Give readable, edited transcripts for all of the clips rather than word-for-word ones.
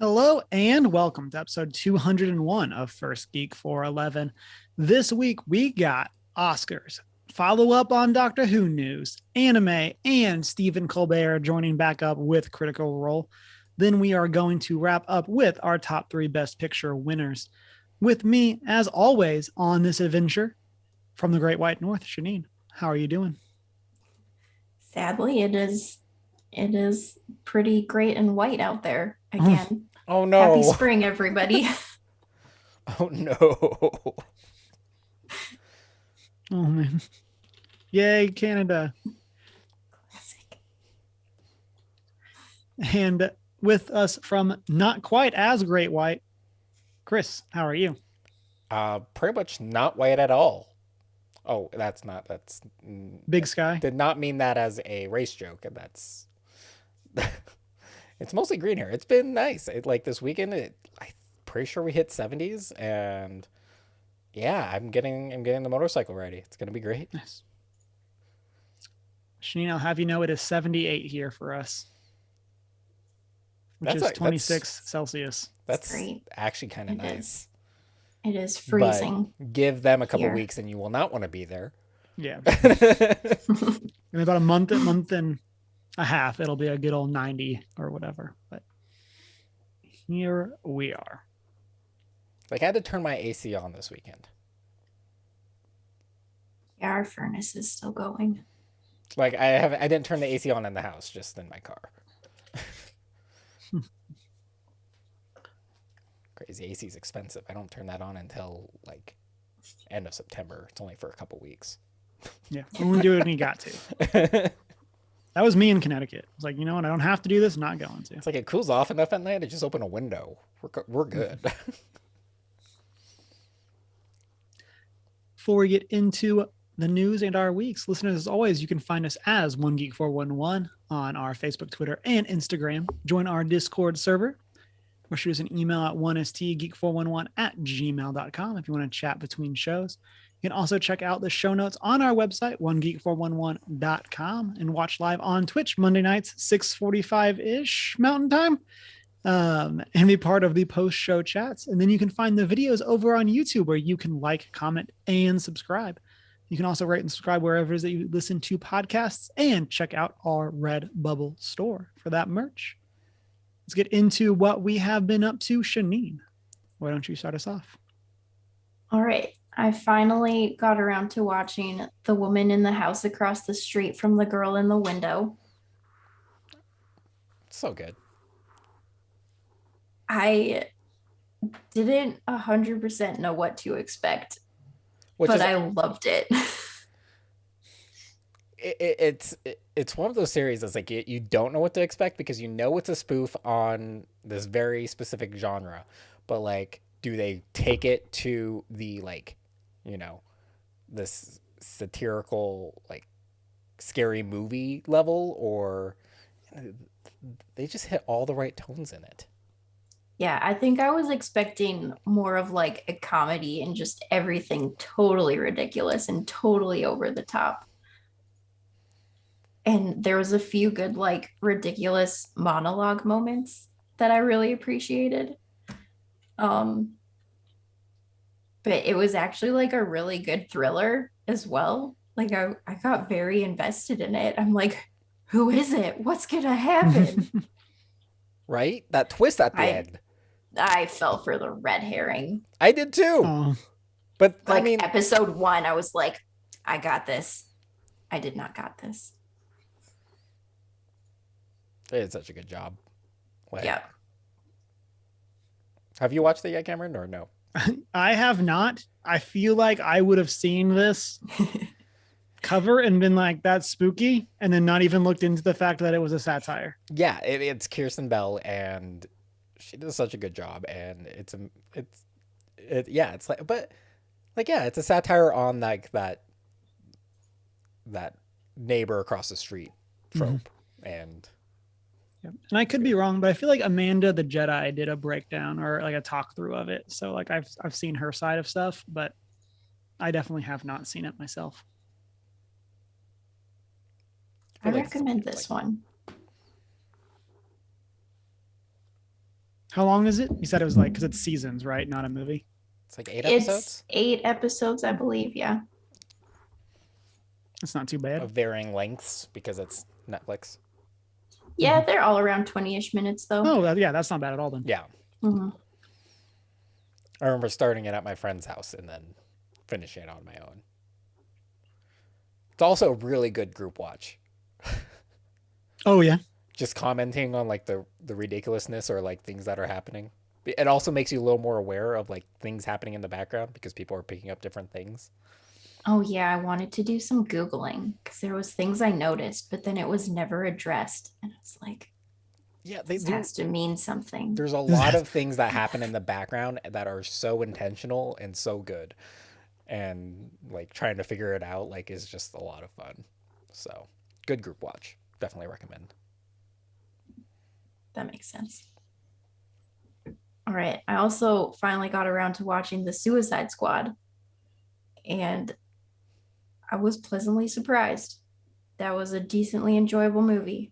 Hello and welcome to episode 201 of First Geek 411. This week we got Oscars, follow up on Doctor Who news, anime, and Stephen Colbert joining back up with Critical Role. Then we are going to wrap up with our top three Best Picture winners. With me, as always, on this adventure from the Great White North, Shanine. How are you doing? Sadly, it is pretty great and white out there again. Oh Happy no. spring, everybody. Oh no. Oh man. Yay, Canada. Classic. And with us from not quite as Great White, Chris, how are you? Pretty much not white at all. Oh, Big Sky. did not mean that as a race joke, and that's it's mostly green here. It's been nice. Like this weekend, I'm pretty sure we hit 70s, and yeah, I'm getting the motorcycle ready. It's gonna be great. Nice. Shanine, I'll have you know it is 78 here for us, which is 26 Celsius. That's great. actually kind of It nice. It is But freezing. give them a couple here. weeks, and you will not want to be there. Yeah. In about a month and a half, it'll be a good old 90 or whatever. But here we are. Like I had to turn my AC on this weekend. Yeah, our furnace is still going. Like I didn't turn the AC on in the house, just in my car. Crazy. AC is expensive. I don't turn that on until like end of September. It's only for a couple weeks. Yeah. Only do it when you got to. That was me in Connecticut. I was like, you know what? I don't have to do this. I'm not going to. It's like it cools off enough at night to just open a window. We're good. Before we get into the news and our weeks, listeners, as always, you can find us as One Geek 411 on our Facebook, Twitter, and Instagram. Join our Discord server, or shoot us an email at 1stgeek411@gmail.com if you want to chat between shows. You can also check out the show notes on our website, onegeek411.com, and watch live on Twitch Monday nights, 6:45-ish Mountain Time, and be part of the post-show chats. And then you can find the videos over on YouTube where you can like, comment, and subscribe. You can also rate and subscribe wherever it is that you listen to podcasts, and check out our Redbubble store for that merch. Let's get into what we have been up to. Shanine, why don't you start us off? All right. I finally got around to watching The Woman in the House Across the Street from the Girl in the Window. So good. I didn't 100% know what to expect, Which but is I loved it. it's one of those series that's like you don't know what to expect because you know it's a spoof on this very specific genre, but like do they take it to the like, you know, this satirical like scary movie level, or they just hit all the right tones in it. Yeah, I think I was expecting more of like a comedy and just everything totally ridiculous and totally over the top. And there was a few good like ridiculous monologue moments that I really appreciated. Um, but it was actually like a really good thriller as well. Like I got very invested in it. I'm like, who is it? What's gonna happen? Right, that twist at the I end. I fell for the red herring. I did too. Oh, But I Like mean, episode one, I was like, I got this. I did not got this. they did such a good job. Like, Yeah. have you watched it yet, Cameron, or no? I have not. I feel like I would have seen this cover and been like, that's spooky, and then not even looked into the fact that it was a satire. Yeah, it's Kirsten Bell, and she does such a good job, and yeah, it's like, but like, yeah, it's a satire on like that neighbor across the street trope, and Yep. And I could be wrong, but I feel like Amanda the Jedi did a breakdown or like a talk through of it. So like I've seen her side of stuff, but I definitely have not seen it myself. I feel like it's recommend something this like one. How long is it? You said it was like, because it's seasons, right? Not a movie. It's like 8 It's episodes 8 episodes, I believe. Yeah. It's not too bad. of varying lengths because it's Netflix. Yeah, they're all around 20-ish minutes though. Oh, yeah, that's not bad at all then. Yeah. Mhm. I remember starting it at my friend's house and then finishing it on my own. It's also a really good group watch. Oh, yeah. Just commenting on like the ridiculousness or like things that are happening. It also makes you a little more aware of like things happening in the background because people are picking up different things. Oh yeah, I wanted to do some Googling because there was things I noticed, but then it was never addressed. And it's like, Yeah, this has to mean something. there's a lot of things that happen in the background that are so intentional and so good. And like trying to figure it out like is just a lot of fun. So good group watch. Definitely recommend. That makes sense. All right. I also finally got around to watching The Suicide Squad, and I was pleasantly surprised. That was a decently enjoyable movie.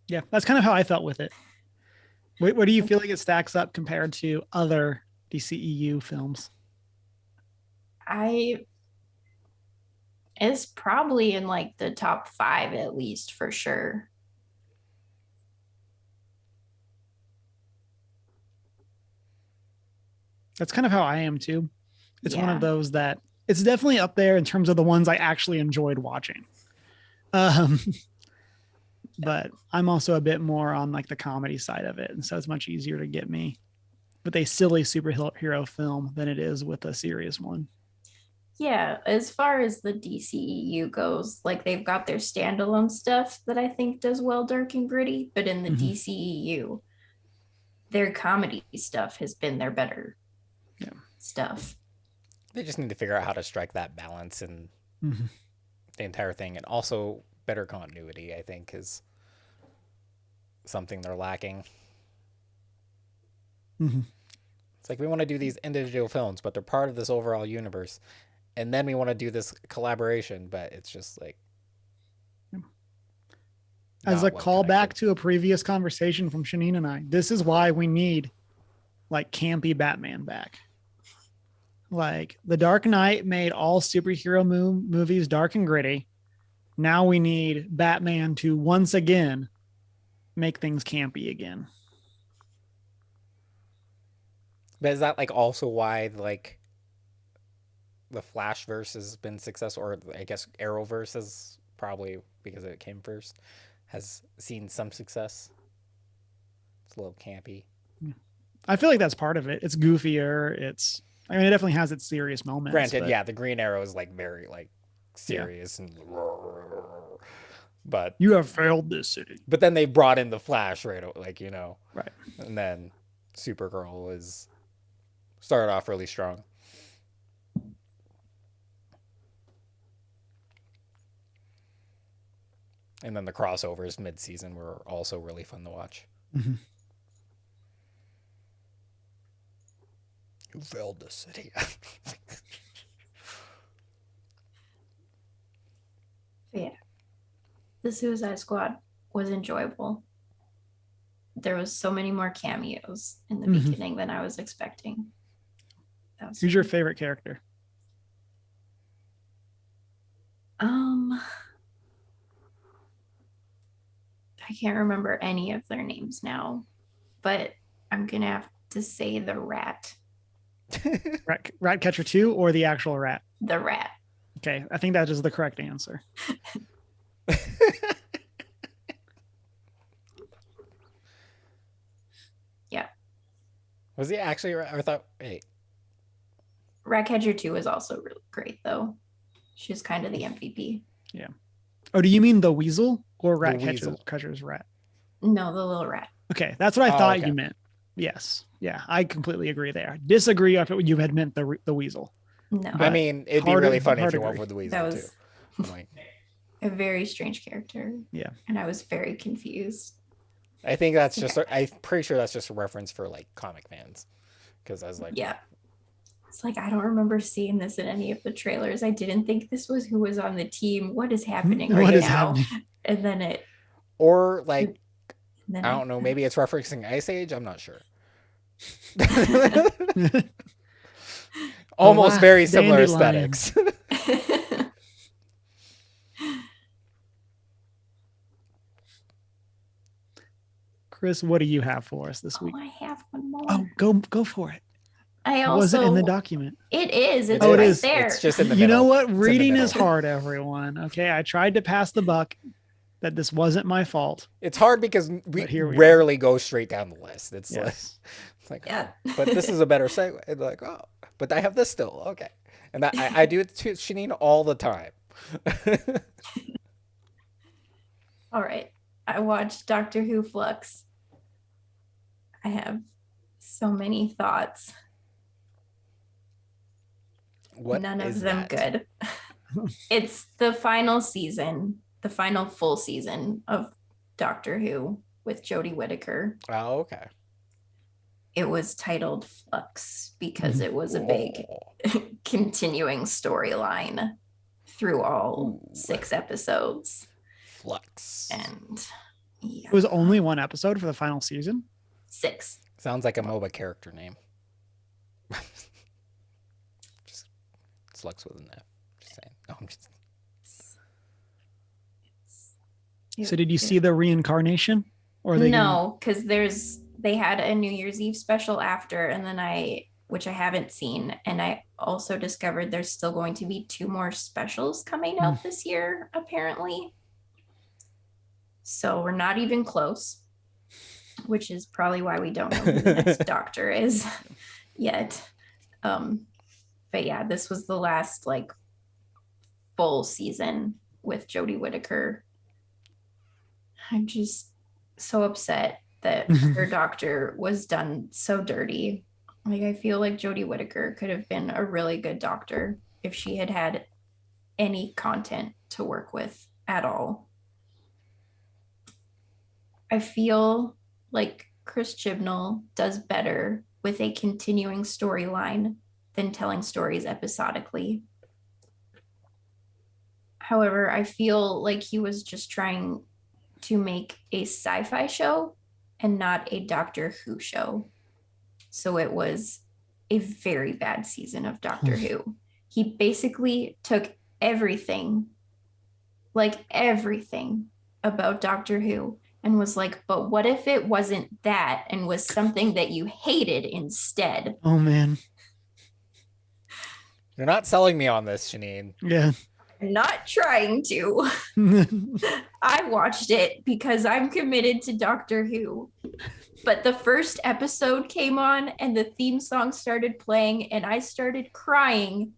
Yeah, that's kind of how I felt with it. What do you feel like it stacks up compared to other DCEU films? It's probably in like the top 5 at least for sure. That's kind of how I am too. It's one Yeah. of those that it's definitely up there in terms of the ones I actually enjoyed watching. Um, but I'm also a bit more on like the comedy side of it, and so it's much easier to get me with a silly superhero film than it is with a serious one. Yeah, as far as the DCEU goes, like they've got their standalone stuff that I think does well dark and gritty, but in the Mhm. DCEU, their comedy stuff has been their better stuff. They just need to figure out how to strike that balance in Mhm. the entire thing. And also better continuity, I think, is something they're lacking. Mhm. It's like we want to do these individual films, but they're part of this overall universe. And then we want to do this collaboration, but it's just like As not a well callback connected. to a previous conversation from Shanine and I, this is why we need like campy Batman back. Like The Dark Knight made all superhero movies dark and gritty. Now we need Batman to once again make things campy again. But is that like also why like the Flash verse has been successful, or I guess Arrowverse is probably because it came first, has seen some success? It's a little campy. I feel like that's part of it. It's goofier. I mean, it definitely has its serious moments. Granted, but yeah, the Green Arrow is like very like serious and but you have failed this city. but then they brought in the Flash right, like Right. and then Supergirl is started off really strong. And then the crossovers mid-season were also really fun to watch. Mhm. You failed the city. Yeah. The Suicide Squad was enjoyable. There was so many more cameos in the Mhm. beginning than I was expecting. That was Who's your fun. favorite character? I can't remember any of their names now, but I'm gonna have to say the rat. Rat Catcher 2 or the actual rat? The rat. Okay, I think that is the correct answer. Yeah. Was he actually? I thought. Hey, Ratcatcher 2 is also really great though. She's kind of the MVP. Yeah. Oh, do you mean the weasel or The weasel. Catcher's rat? No, the little rat. Okay, that's what I Oh, thought okay. you meant. Yes. Yeah, I completely agree there. Disagree if you had meant the weasel. No, I mean, it'd be hard- really funny if hard you to went agree. with the weasel that too. was I'm like, a very strange character. Yeah. And I was very confused. I think that's just. I'm pretty sure that's just a reference for like comic fans, because I was like, Yeah. It's like, I don't remember seeing this in any of the trailers. I didn't think this was who was on the team. What is happening right What is now? happening? And then it, or like And then I don't know. Maybe it's referencing Ice Age. I'm not sure. Almost Alas, very similar dandelion. aesthetics. Chris, what do you have for us this week? I have one more. Oh, go for it. I Was it in the also document? it is. It's Oh, it right is. there. It's just in the You know middle. what? It's in the Reading is middle. hard, everyone. Okay, I tried to pass the buck that this wasn't my fault. It's hard because we But here we rarely go straight down the list. It's Yes. like, Yeah. oh, but this is a better segue. It's like, oh, but I have this still. Okay. And I do it to Shanine all the time. All right. I watched Doctor Who Flux. I have so many thoughts. None of them good. It's the final season, the final full season of Doctor Who with Jodie Whittaker. Oh, okay. It was titled Flux because it was a big continuing storyline through all 6 episodes. Flux. And It was only 1 episode for the final season? 6. Sounds like a MOBA character name. Just Flux with an F. Just saying. No, I'm just... So did you see the reincarnation? Or no, because they had a New Year's Eve special after, and then which I haven't seen, and I also discovered there's still going to be 2 more specials coming out this year, apparently. So we're not even close, which is probably why we don't know who the next Doctor is yet. But yeah, this was the last like full season with Jodie Whittaker. I'm just so upset that her Doctor was done so dirty. Like, I feel like Jodie Whittaker could have been a really good Doctor if she had had any content to work with at all. I feel like Chris Chibnall does better with a continuing storyline than telling stories episodically. However, I feel like he was just trying to make a sci-fi show and not a Doctor Who show. So it was a very bad season of Doctor Who. He basically took everything about Doctor Who and was like, but what if it wasn't that and was something that you hated instead? Oh, man. You're not selling me on this, Shanine. Yeah. I'm not trying to. I watched it because I'm committed to Doctor Who. But the first episode came on and the theme song started playing and I started crying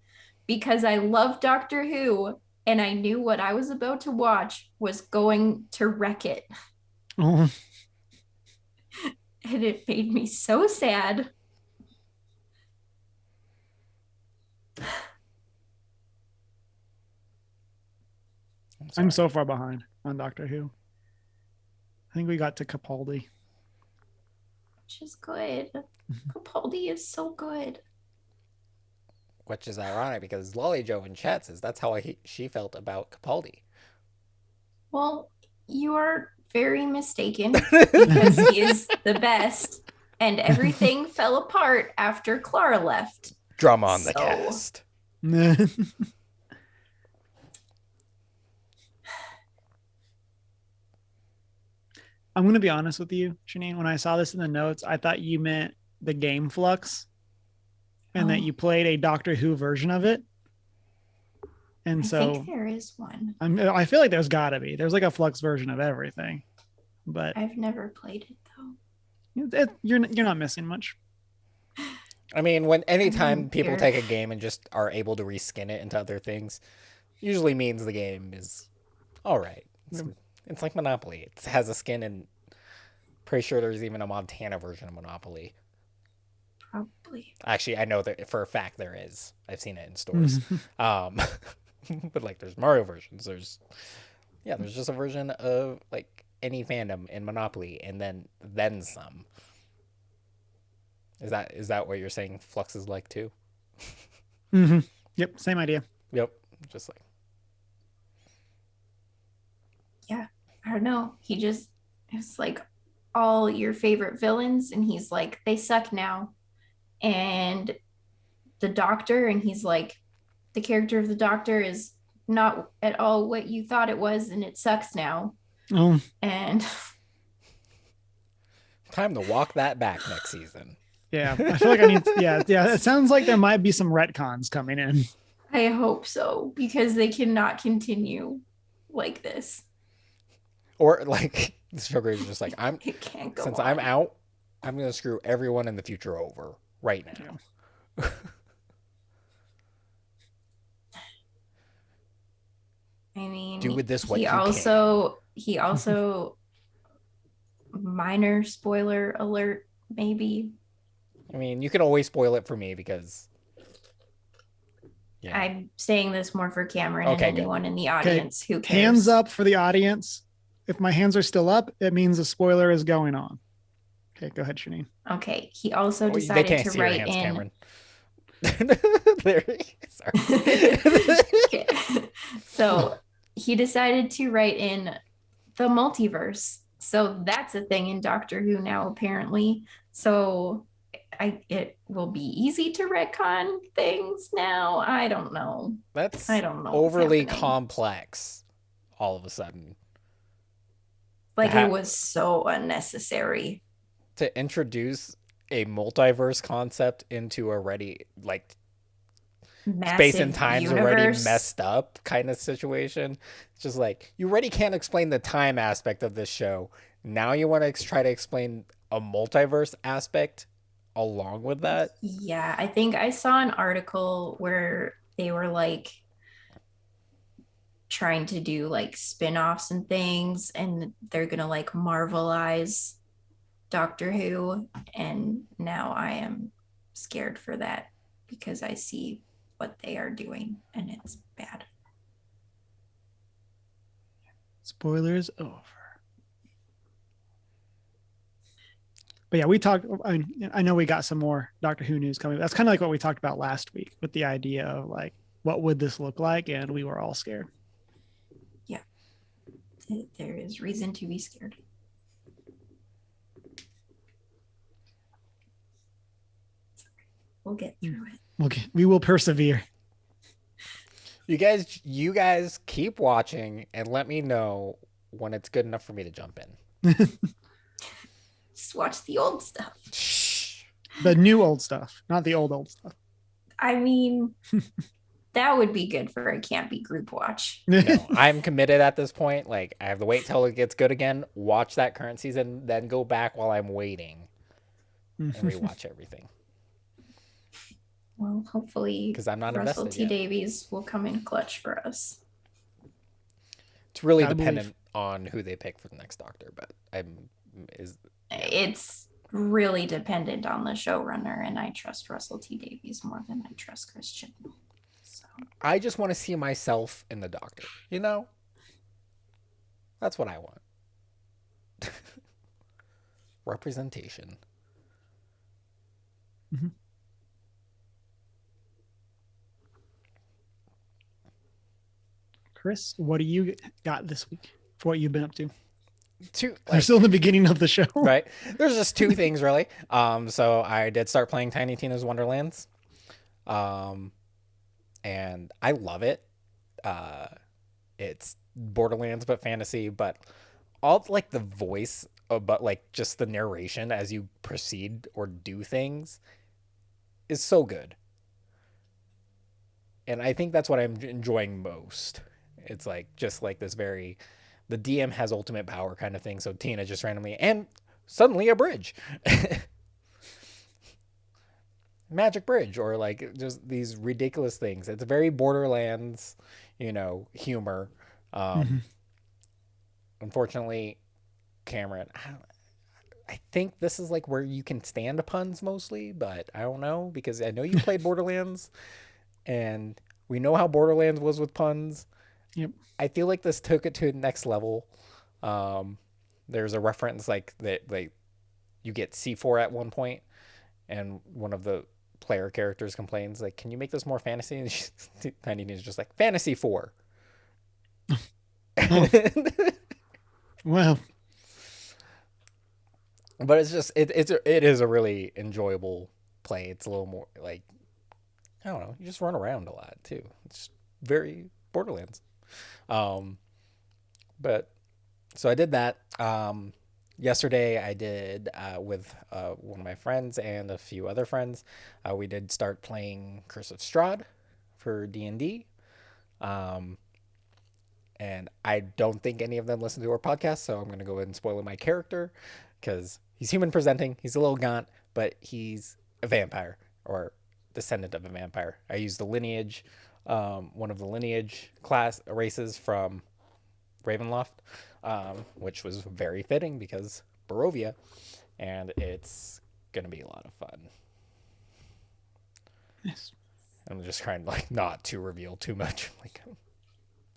because I love Doctor Who and I knew what I was about to watch was going to wreck it. Oh. And it made me so sad. I'm so far behind on Doctor Who. I think we got to Capaldi. Which is good. Capaldi is so good. Which is ironic because Lolly Joe in chat says that's how she felt about Capaldi. Well, you are very mistaken because he is the best and everything fell apart after Clara left. Drama on the cast. I'm going to be honest with you, Shanine. When I saw this in the notes, I thought you meant the game Flux and that you played a Doctor Who version of it. And I think there is one. I feel like there's got to be. There's like a Flux version of everything. But I've never played it, though. You're not missing much. I mean, anytime people take a game and just are able to reskin it into other things, usually means the game is all right. It's like Monopoly. It has a skin, and pretty sure there's even a Montana version of Monopoly. Probably. Actually, I know that for a fact there is. I've seen it in stores. But like, there's Mario versions. There's just a version of like any fandom in Monopoly, and then some. Is that what you're saying? Flux is like too? Mm-hmm. Yep, same idea. Yep, just like. Yeah, I don't know. It's like all your favorite villains, and he's like, they suck now. And the Doctor, and he's like, the character of the Doctor is not at all what you thought it was, and it sucks now. Oh, And Time to walk that back next season. yeah. I feel like I need. Yeah. It sounds like there might be some retcons coming in. I hope so, because they cannot continue like this. Or like Sugar is just like, It can't go since on. I'm out, I'm gonna screw everyone in the future over right now. Yeah. I mean, Do with this what he you also minor spoiler alert, maybe. I mean, you can always spoil it for me because yeah. I'm saying this more for Cameron Okay, and anyone good. in the audience who cares. Hands up for the audience. If my hands are still up, it means a spoiler is going on. Okay, go ahead, Shanine. Okay. He also They decided can't to see your write hands, in. Cameron. There. Sorry. Okay. So he decided to write in the multiverse. So that's a thing in Doctor Who now, apparently. So it will be easy to retcon things now. I don't know. That's I don't know. overly what's happening. complex all of a sudden. Like it was so unnecessary. To introduce a multiverse concept into already like Massive space and time's universe. already messed up kind of situation. It's just like you already can't explain the time aspect of this show. Now you want to try to explain a multiverse aspect along with that. Yeah, I think I saw an article where they were like trying to do like spin-offs and things, and they're gonna like Marvelize Doctor Who, and now I am scared for that because I see what they are doing and it's bad. Spoilers over. But yeah, we talked. I know we got some more Doctor Who news coming. That's kind of like what we talked about last week with the idea of like, what would this look like? And we were all scared. Yeah, there is reason to be scared. We'll get through it. We will persevere. You guys keep watching and let me know when it's good enough for me to jump in. Just watch the old stuff. Shh. The new old stuff, not the old stuff. I mean, that would be good for a campy group watch. No, I'm committed at this point. Like, I have to wait till it gets good again, watch that current season, then go back while I'm waiting and rewatch everything. Well, hopefully, because I'm not Russell invested T yet. Davies will come in clutch for us. It's really dependent on who they pick for the next Doctor, but it's really dependent on the showrunner, and I trust Russell T Davies more than I trust Christian. So I just want to see myself in the Doctor, you know? That's what I want. Representation. Mm-hmm. Chris, what do you got this week for what you've been up to? We're still in the beginning of the show. Right. There's just two things really. So I did start playing Tiny Tina's Wonderlands. And I love it. It's Borderlands but fantasy, but all like the voice, but like just the narration as you proceed or do things is so good. And I think that's what I'm enjoying most. It's like just like this very, the DM has ultimate power kind of thing. So Tina just randomly and suddenly a bridge, magic bridge, or like just these ridiculous things. It's very Borderlands, humor. Unfortunately, Cameron, I think this is like where you can stand puns mostly, but I don't know because I know you played Borderlands and we know how Borderlands was with puns. Yep. I feel like this took it to the next level. There's a reference like that, like you get C4 at one point, and one of the player characters complains like, "Can you make this more fantasy?" And Tiny Tina's just like, "Fantasy 4." Oh. Well, But it's just it is a really enjoyable play. It's a little more like, I don't know, you just run around a lot too. It's very Borderlands. Um, but so I did that. Yesterday I did with one of my friends and a few other friends. We did start playing Curse of Strahd for D&D. Um, and I don't think any of them listen to our podcast, so I'm gonna go ahead and spoil my character because he's human presenting. He's a little gaunt, but he's a vampire or descendant of a vampire. I used the lineage, one of the lineage class races from Ravenloft, which was very fitting because Barovia, and it's gonna be a lot of fun. Yes. I'm just trying to like not to reveal too much. Like,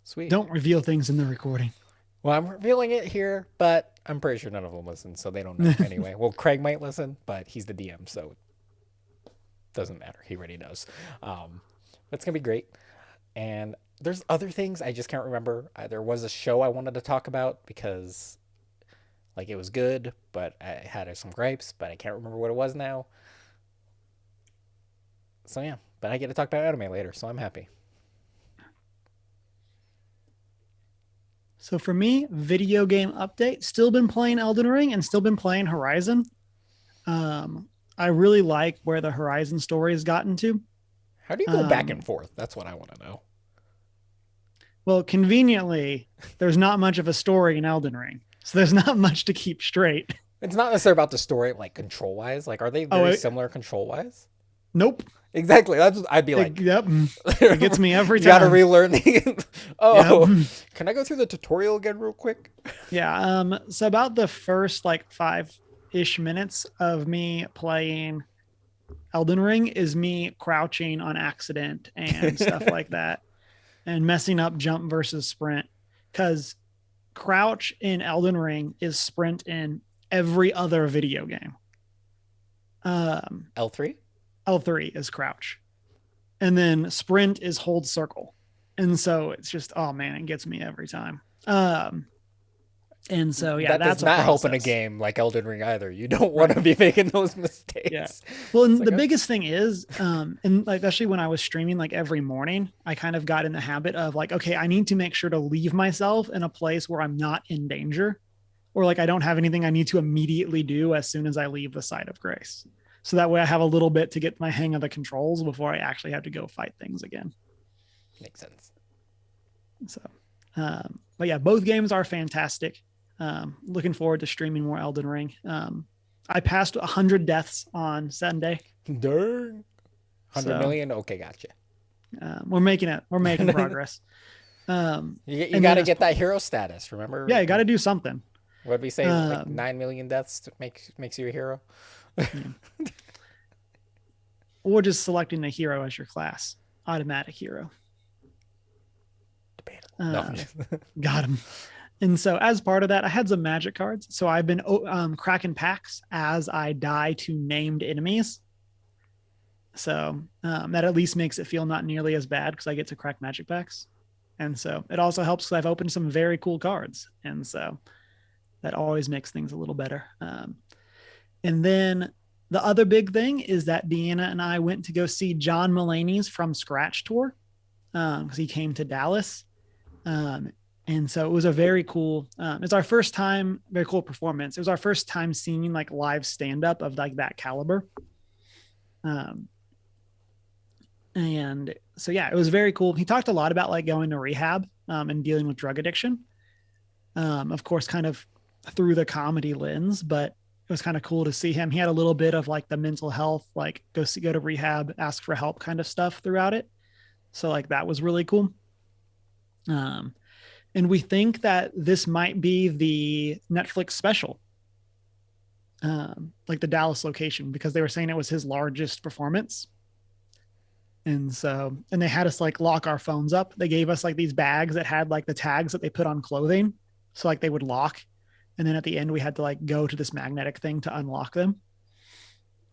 sweet. Don't reveal things in the recording. Well, I'm revealing it here, but I'm pretty sure none of them listen, so they don't know anyway. Well, Craig might listen, but he's the DM, so it doesn't matter. He already knows. It's gonna be great. And there's other things I just can't remember. There was a show I wanted to talk about because like it was good, but I had some gripes, but I can't remember what it was now. So yeah, but I get to talk about anime later, so I'm happy. So for me, video game update, still been playing Elden Ring and still been playing Horizon. I really like where the Horizon story has gotten to. How do you go back and forth? That's what I want to know. Well, conveniently, there's not much of a story in Elden Ring. So there's not much to keep straight. It's not necessarily about the story, like control wise. Like, are they very similar control wise? Nope. Exactly. That's what I'd be like. Yep. It gets me every time. You got to relearn the. Oh, yep. Can I go through the tutorial again real quick? Yeah. So about the first like 5-ish minutes of me playing Elden Ring is me crouching on accident and stuff like that, and messing up jump versus sprint, because crouch in Elden Ring is sprint in every other video game. L3? L3 is crouch. And then sprint is hold circle. And so it's just, oh man, it gets me every time. And so yeah, that that's does not help in a game like Elden Ring either. You don't want to be making those mistakes. Yeah. Well, and the biggest thing is, and like especially when I was streaming like every morning, I kind of got in the habit of like, okay, I need to make sure to leave myself in a place where I'm not in danger, or like I don't have anything I need to immediately do as soon as I leave the site of grace. So that way I have a little bit to get my hang of the controls before I actually have to go fight things again. Makes sense. So, but yeah, both games are fantastic. Looking forward to streaming more Elden Ring. I passed 100 deaths on Sunday. Darn. 100 million? Okay, gotcha. We're making it. We're making progress. You got to get that hero status, remember? Yeah, you got to do something. What did we say? Like 9 million deaths makes you a hero? Yeah. Or just selecting a hero as your class. Automatic hero. No. Got him. And so as part of that, I had some magic cards. So I've been cracking packs as I die to named enemies. So that at least makes it feel not nearly as bad because I get to crack magic packs. And so it also helps because I've opened some very cool cards. And so that always makes things a little better. And then the other big thing is that Deanna and I went to go see John Mulaney's From Scratch tour because he came to Dallas. And so it was a very cool, it's our first time, very cool performance. It was our first time seeing like live stand-up of like that caliber. And so, yeah, it was very cool. He talked a lot about like going to rehab and dealing with drug addiction. Of course, kind of through the comedy lens, but it was kind of cool to see him. He had a little bit of like the mental health, like go to rehab, ask for help kind of stuff throughout it. So like that was really cool. And we think that this might be the Netflix special, like the Dallas location, because they were saying it was his largest performance. And so, and they had us like lock our phones up. They gave us like these bags that had like the tags that they put on clothing. So like they would lock. And then at the end, we had to like go to this magnetic thing to unlock them.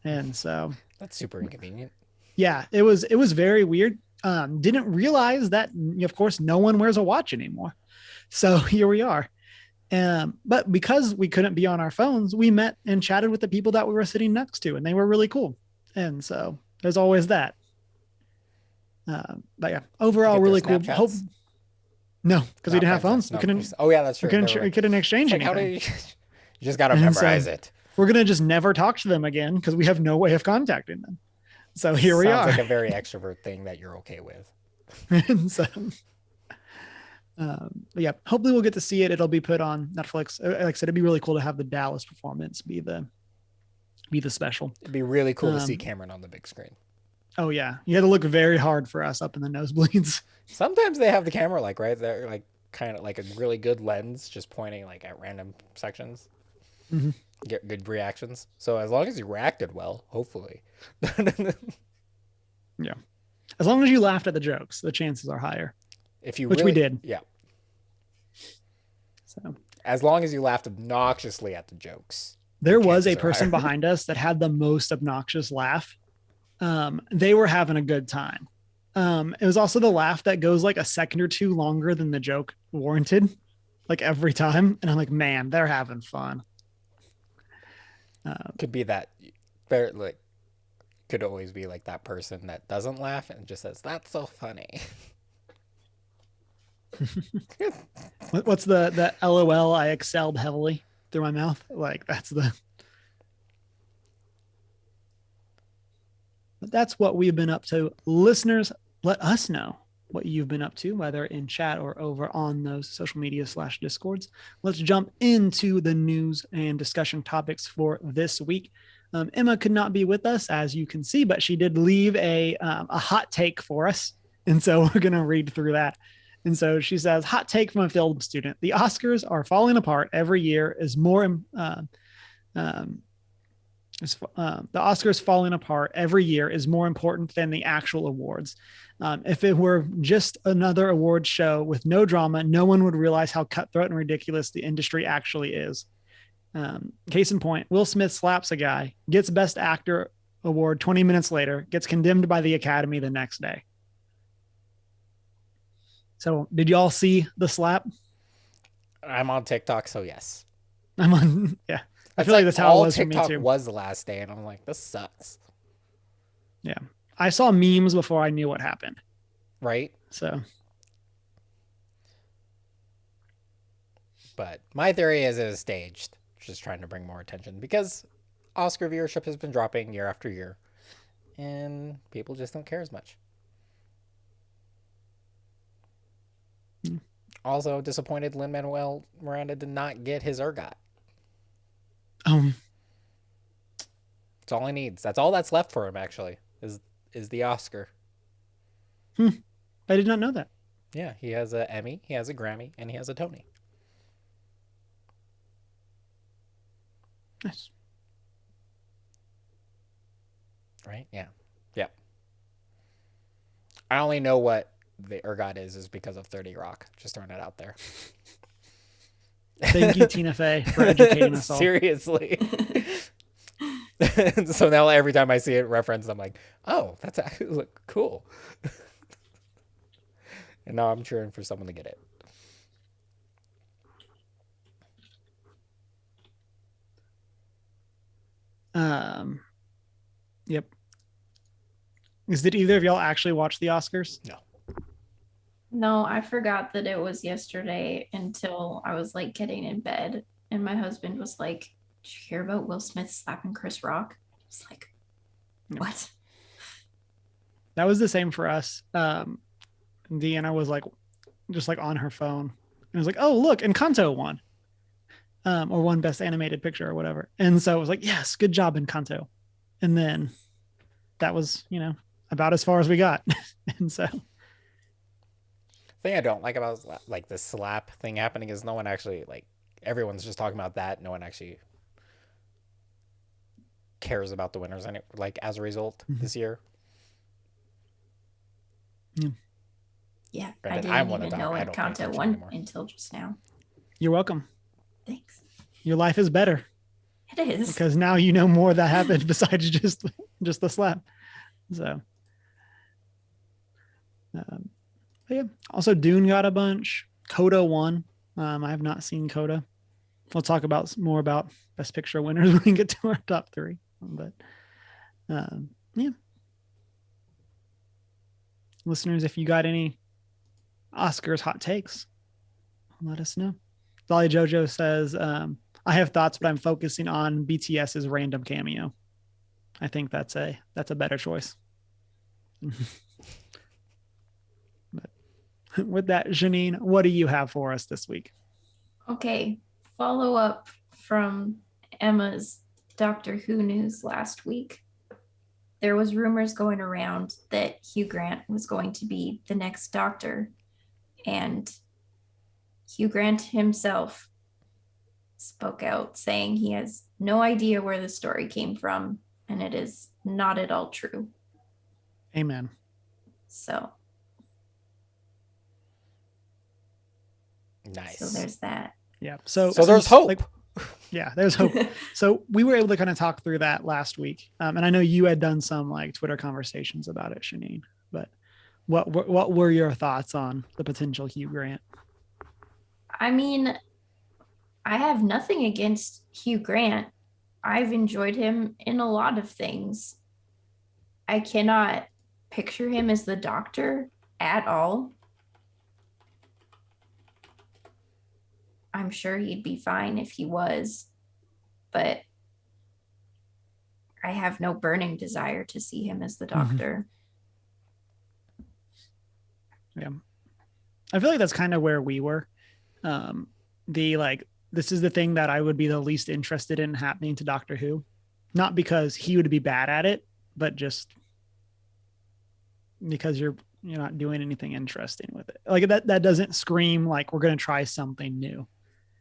And so that's super inconvenient. Yeah, it was very weird. Didn't realize that, of course, no one wears a watch anymore. So here we are. But because we couldn't be on our phones, we met and chatted with the people that we were sitting next to, and they were really cool. And so there's always that. But yeah, Did you overall, get their really cool. Hope Snapchats? no, because we Not didn't have Friendster. phones. No. Oh yeah, that's true. They were We like, couldn't exchange it's like how do anything. you? You just gotta And so memorize it. we're gonna just never talk to them again because we have no way of contacting them. So here we Sounds are. like a very extrovert thing that you're okay with. And so, but yeah, hopefully we'll get to see it. It'll be put on Netflix. Like I said, it'd be really cool to have the Dallas performance be the special. It'd be really cool to see Cameron on the big screen. Oh yeah, you had to look very hard for us up in the nosebleeds. Sometimes they have the camera like right there, like kind of like a really good lens, just pointing like at random sections. Mm-hmm. Get good reactions. So as long as you reacted well, hopefully. Yeah, as long as you laughed at the jokes, the chances are higher. If you which really, we did. yeah. So as long as you laughed obnoxiously at the jokes. There was a person behind us that had the most obnoxious laugh. They were having a good time. It was also the laugh that goes like a second or two longer than the joke warranted, like every time. And I'm like, man, they're having fun. Could be that, like, could always be like that person that doesn't laugh and just says, "That's so funny." What's the LOL? I excelled heavily through my mouth. Like that's the. But that's what we've been up to. Listeners, let us know what you've been up to, whether in chat or over on those social media / discords. Let's jump into the news and discussion topics for this week. Emma could not be with us, as you can see, but she did leave a hot take for us. And so we're going to read through that. And so she says, hot take from a film student. The Oscars are falling apart every year as more the Oscars falling apart every year is more important than the actual awards. If it were just another awards show with no drama, no one would realize how cutthroat and ridiculous the industry actually is. Case in point, Will Smith slaps a guy, gets Best Actor award 20 minutes later, gets condemned by the Academy the next day. So did y'all see the slap? I'm on TikTok, so yes. I'm on, yeah. I feel like that's how it was TikTok for me too. Was the last day, and I'm like, this sucks. Yeah. I saw memes before I knew what happened. Right? So. But my theory is it is staged, just trying to bring more attention, because Oscar viewership has been dropping year after year, and people just don't care as much. Also, disappointed Lin-Manuel Miranda did not get his ERGOT. That's all he needs. That's all that's left for him, actually, is the Oscar. I did not know that. Yeah, he has an Emmy, he has a Grammy, and he has a Tony. Nice. Right? Yeah. Yep. I only know what the ERGOT is because of 30 Rock. Just throwing it out there. Thank you, Tina Fey, for educating us all. Seriously. So now every time I see it referenced, I'm like, oh, that's actually cool. And now I'm cheering for someone to get it. Yep. Did either of y'all actually watch the Oscars? No. No, I forgot that it was yesterday until I was like getting in bed, and my husband was like, "Did you hear about Will Smith slapping Chris Rock?" I was like, "What?" That was the same for us. Deanna was like, just like on her phone, and was like, "Oh, look, Encanto won, or won Best Animated Picture or whatever." And so it was like, "Yes, good job, Encanto." And then that was, about as far as we got. And so. The thing I don't like about like the slap thing happening is no one actually, like, everyone's just talking about that. No one actually cares about the winners, and like as a result this year. Yeah, Granted, I didn't even know Encanto won until just now. You're welcome. Thanks. Your life is better. It is. Because now you know more that happened besides just the slap. So. But yeah. Also, Dune got a bunch. Coda won. I have not seen Coda. we'll talk about more about Best Picture winners when we get to our top 3. But yeah, listeners, if you got any Oscars hot takes, let us know. Dolly Jojo says, I have thoughts, but I'm focusing on BTS's random cameo. I think that's a better choice. But with that, Janine, what do you have for us this week? Okay, follow up from Emma's Doctor Who news last week. There was rumors going around that Hugh Grant was going to be the next Doctor, and Hugh Grant himself spoke out saying he has no idea where the story came from, and it is not at all true. Amen. So Nice. So there's that. Yeah. So there's hope. Like, yeah, there's hope. So we were able to kind of talk through that last week. And I know you had done some like Twitter conversations about it, Janine, but what were your thoughts on the potential Hugh Grant? I mean, I have nothing against Hugh Grant. I've enjoyed him in a lot of things. I cannot picture him as the Doctor at all. I'm sure he'd be fine if he was, but I have no burning desire to see him as the Doctor. Yeah. I feel like that's kind of where we were. This is the thing that I would be the least interested in happening to Doctor Who. Not because he would be bad at it, but just because you're not doing anything interesting with it. Like that doesn't scream like we're going to try something new.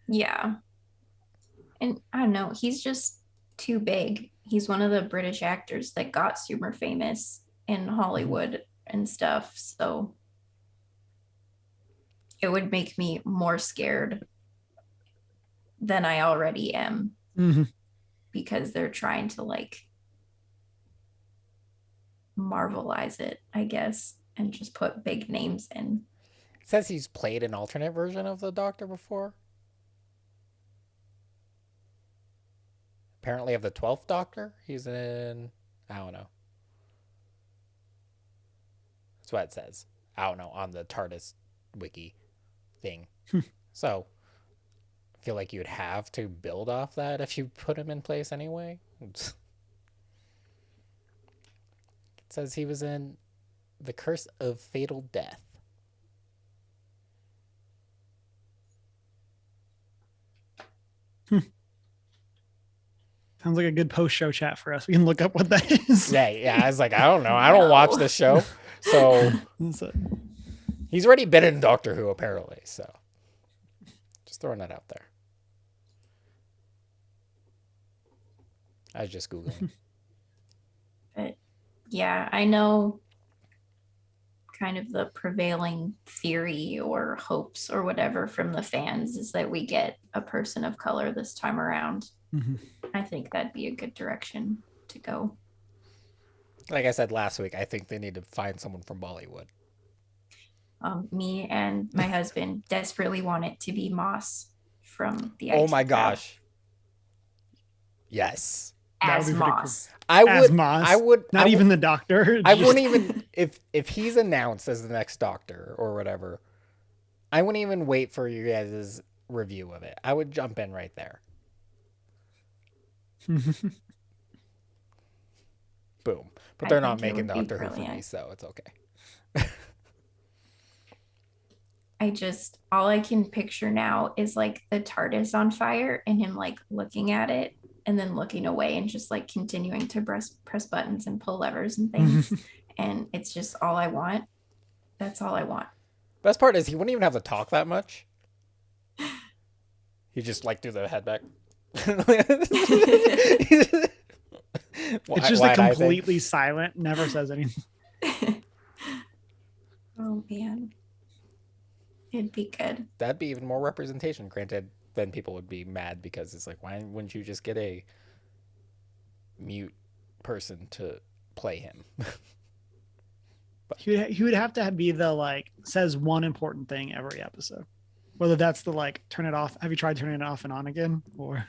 Yeah. And I don't know, he's just too big. He's one of the British actors that got super famous in Hollywood and stuff. So it would make me more scared than I already am, because they're trying to like marvelize it, I guess, and just put big names in. It says he's played an alternate version of the Doctor before. Apparently of the 12th Doctor. He's in, I don't know. That's what it says. I don't know, on the TARDIS wiki thing. So I feel like you'd have to build off that if you put him in place anyway. It says he was in The Curse of Fatal Death. Sounds like a good post-show chat for us. We can look up what that is. Yeah. I was like, I don't know. I don't watch this show. So he's already been in Doctor Who, apparently. So just throwing that out there. I was just Googling. But yeah, I know kind of the prevailing theory or hopes or whatever from the fans is that we get a person of color this time around. I think that'd be a good direction to go. Like I said last week, I think they need to find someone from Bollywood. Me and my husband desperately want it to be Moss from the Oh my gosh. Yes. As Moss. Cool. I would not even the Doctor. I wouldn't even if he's announced as the next Doctor or whatever, I wouldn't even wait for you guys' review of it. I would jump in right there. Boom. But they're not making Doctor Who for me, so it's okay. All I can picture now is like the TARDIS on fire and him like looking at it and then looking away and just like continuing to press buttons and pull levers and things. And it's just all I want. That's all I want. Best part is he wouldn't even have to talk that much. He just like do the head back. It's just like completely silent, never says anything. Oh man, it'd be good. That'd be even more representation. Granted, then people would be mad because it's like, why wouldn't you just get a mute person to play him? He would have to be the like says one important thing every episode. Whether that's the like turn it off. Have you tried turning it off and on again? Or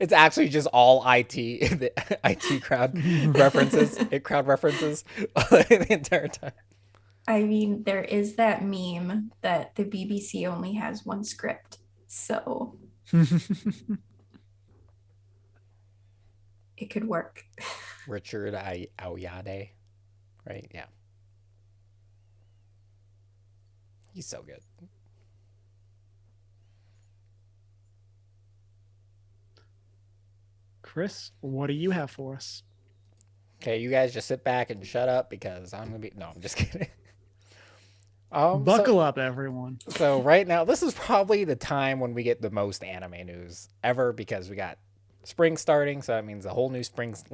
It's actually just all IT, the IT crowd references, crowd references the entire time. I mean, there is that meme that the BBC only has one script, so it could work. Richard Aoyade, right? Yeah, he's so good. Chris, what do you have for us? Okay, you guys just sit back and shut up because I'm gonna be. No, I'm just kidding. Buckle up, everyone. So right now, this is probably the time when we get the most anime news ever because we got spring starting, so that means a whole new spring season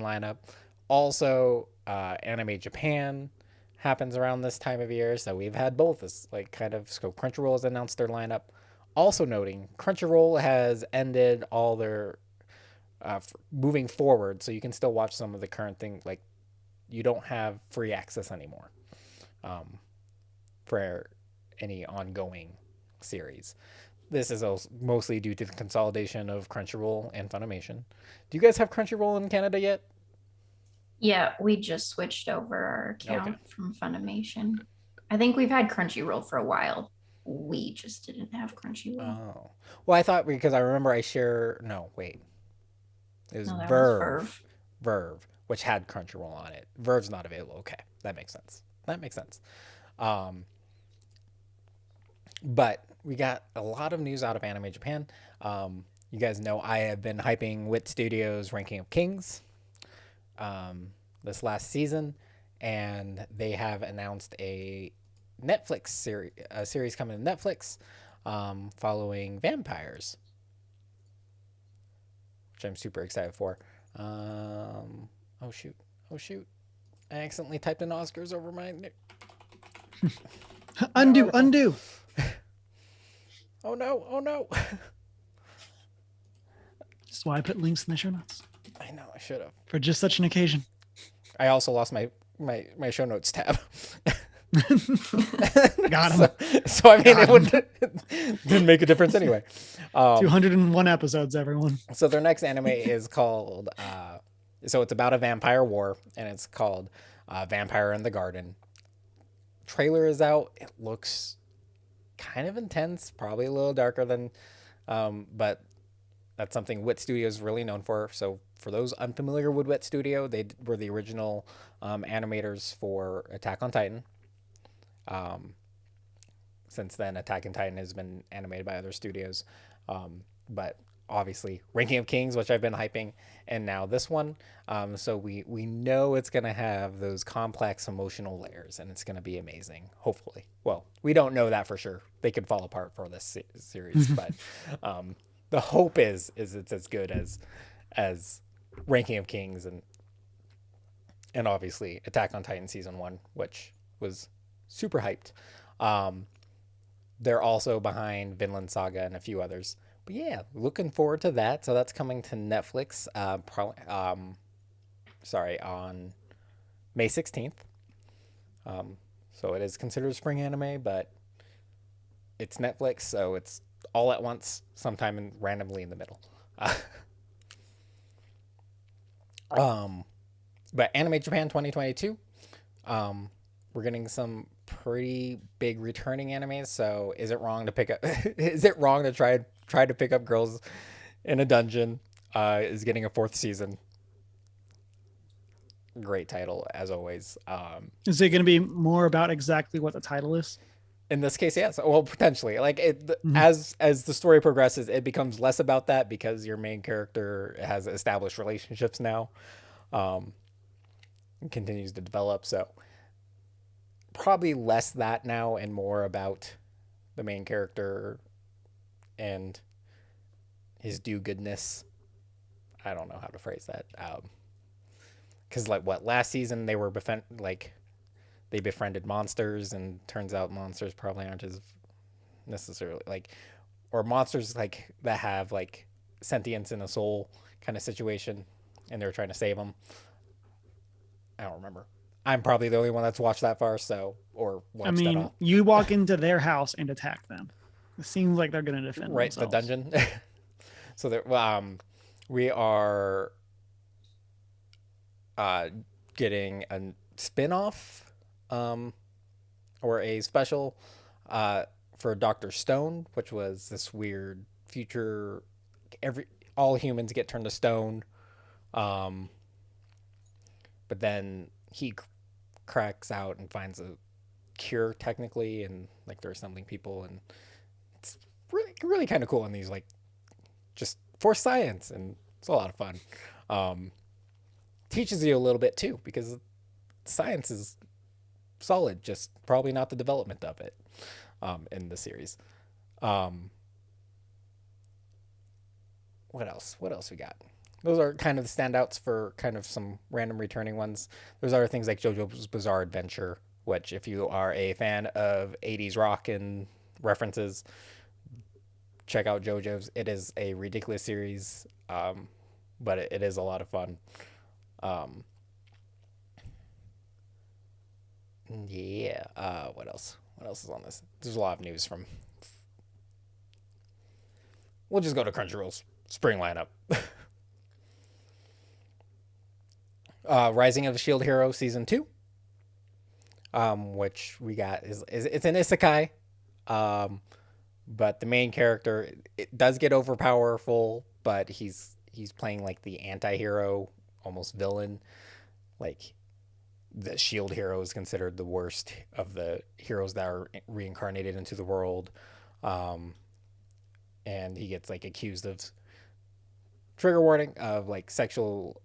lineup. Also, Anime Japan happens around this time of year, so we've had both. This like kind of so Crunchyroll has announced their lineup. Also noting, Crunchyroll has ended all their moving forward, so you can still watch some of the current thing. Like you don't have free access anymore for any ongoing series. This is also mostly due to the consolidation of Crunchyroll and Funimation. Do you guys have Crunchyroll in Canada yet? Yeah, we just switched over our account from Funimation. I think we've had Crunchyroll for a while. We just didn't have Crunchyroll. Oh, well, I thought because I remember I share. No, wait, it was No, that was Verve. Verve, which had Crunchyroll on it. Verve's not available. Okay, that makes sense. That makes sense. Um, but we got a lot of news out of Anime Japan. You guys know I have been hyping Wit Studios' Ranking of Kings this last season, and they have announced a Netflix series coming to Netflix following vampires, which I'm super excited for. Oh shoot! Oh shoot! I accidentally typed in Oscars over my. Undo. Oh no! Oh no! That's why I put links in the show notes. I know I should have. For just such an occasion. I also lost my show notes tab. Got him. So I mean, it didn't make a difference anyway. 201 episodes, everyone. So their next anime is called. So it's about a vampire war, and it's called Vampire in the Garden. Trailer is out. It looks kind of intense, probably a little darker than, but that's something Wit Studio is really known for. So for those unfamiliar with Wit Studio, they were the original animators for Attack on Titan. Since then, Attack on Titan has been animated by other studios, but obviously Ranking of Kings, which I've been hyping, and now this one. So we know it's gonna have those complex emotional layers, and it's gonna be amazing. Hopefully, well, we don't know that for sure. They could fall apart for this series, but the hope is it's as good as Ranking of Kings and obviously Attack on Titan season 1, which was super hyped. They're also behind Vinland Saga and a few others. But yeah, looking forward to that. So that's coming to Netflix on May 16th. So it is considered spring anime, but it's Netflix, so it's all at once, sometime randomly in the middle. But Anime Japan 2022, we're getting some pretty big returning animes. So is it wrong to pick up? Is it wrong to try to pick up Girls in a Dungeon? Is getting a 4th season. Great title as always. Is it going to be more about exactly what the title is? In this case, yes. Well, potentially. Like as the story progresses, it becomes less about that because your main character has established relationships now, and continues to develop. So probably less that now and more about the main character and his do-goodness. I don't know how to phrase that. Because last season they were they befriended monsters, and turns out monsters probably aren't as necessarily or monsters that have sentience and a soul kind of situation, and they're trying to save them. I don't remember. I'm probably the only one that's watched that far, or I watched at mean, all. you walk into their house and attack them. It seems like they're going to defend Right, the themselves. dungeon. So there, we are uh, getting a spin-off, um, or a special, uh, for Dr. Stone, which was this weird future. Every all humans get turned to stone, um, but then he cracks out and finds a cure technically, and like they're assembling people, and it's really kind of cool. And he's like, just for science, and it's a lot of fun. Um, Teaches you a little bit too, because science is solid, just probably not the development of it, in the series. Um, what else? What else we got? Those are kind of the standouts for kind of some random returning ones. There's other things like JoJo's Bizarre Adventure, which, if you are a fan of 80s rock and references, check out JoJo's. It is a ridiculous series, but it is a lot of fun. Um, yeah. What else? What else is on this? There's a lot of news from. We'll just go to Crunchyroll's spring lineup. Rising of the Shield Hero season 2, which we got is it's an isekai, um, but the main character, it does get over powerful, but he's playing like the anti-hero, almost villain. Like, the Shield Hero is considered the worst of the heroes that are reincarnated into the world, um, and he gets like accused of, trigger warning, of like sexual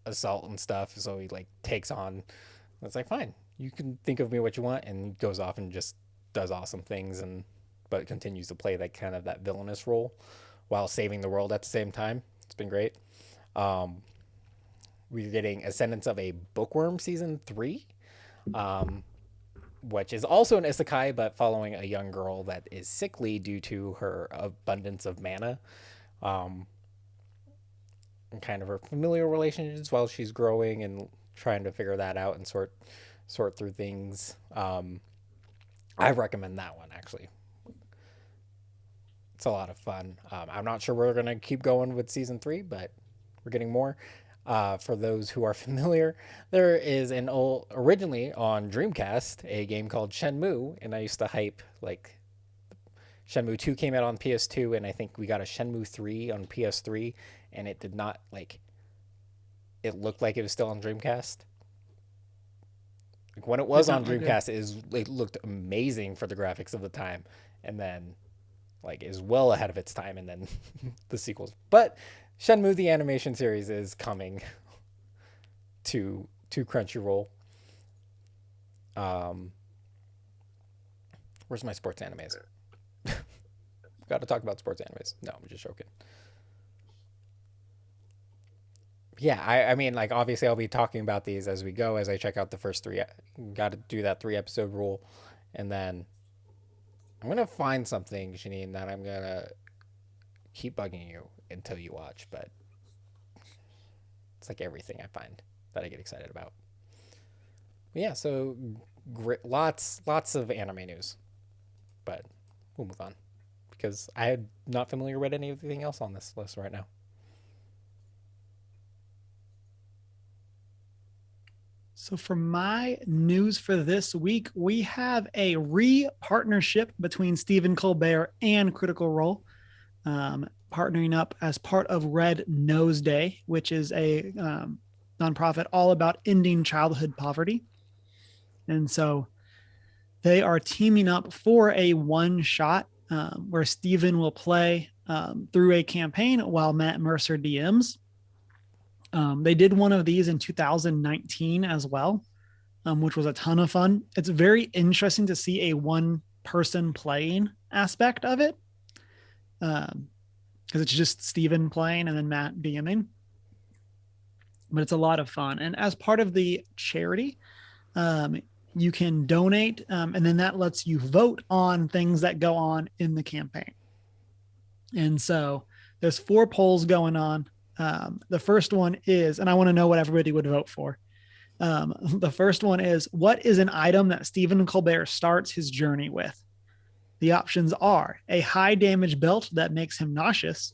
assault and stuff. So he like takes on. It's like, fine, you can think of me what you want, and goes off and just does awesome things, and but continues to play that kind of that villainous role while saving the world at the same time. It's been great. Um, we're getting Ascendance of a Bookworm season 3, um, which is also an isekai, but following a young girl that is sickly due to her abundance of mana, um, and kind of her familial relationships while she's growing and trying to figure that out and sort through things. I recommend that one, actually. It's a lot of fun. I'm not sure we're gonna keep going with season 3, but we're getting more. For those who are familiar, there is an old, originally on Dreamcast, a game called Shenmue, and I used to hype like Shenmue 2 came out on PS2, and I think we got a Shenmue 3 on PS3, and it did not like. It looked like it was still on Dreamcast. Like, when it was Did on not look good. Dreamcast, it looked amazing for the graphics of the time, and then like is well ahead of its time, and then the sequels. But Shenmue the animation series is coming to Crunchyroll. Um, where's my sports animes? Got to talk about sports animes. No, I'm just joking. Yeah, I mean, like, obviously I'll be talking about these as we go, as I check out the first three. Got to do that 3 episode rule, and then I'm gonna find something, Janine, that I'm gonna keep bugging you until you watch. But it's like everything I find that I get excited about. But yeah, so great, lots of anime news, but we'll move on because I am not familiar with anything else on this list right now. So, for my news for this week, we have a partnership between Stephen Colbert and Critical Role, partnering up as part of Red Nose Day, which is a nonprofit all about ending childhood poverty. And so they are teaming up for a one shot where Stephen will play through a campaign while Matt Mercer DMs. They did one of these in 2019 as well, which was a ton of fun. It's very interesting to see a one person playing aspect of it, because it's just Steven playing and then Matt DMing. But it's a lot of fun. And as part of the charity, um, you can donate, and then that lets you vote on things that go on in the campaign. And so there's 4 polls going on. The first one is, and I want to know what everybody would vote for. The first one is, what is an item that Stephen Colbert starts his journey with? The options are a high damage belt that makes him nauseous,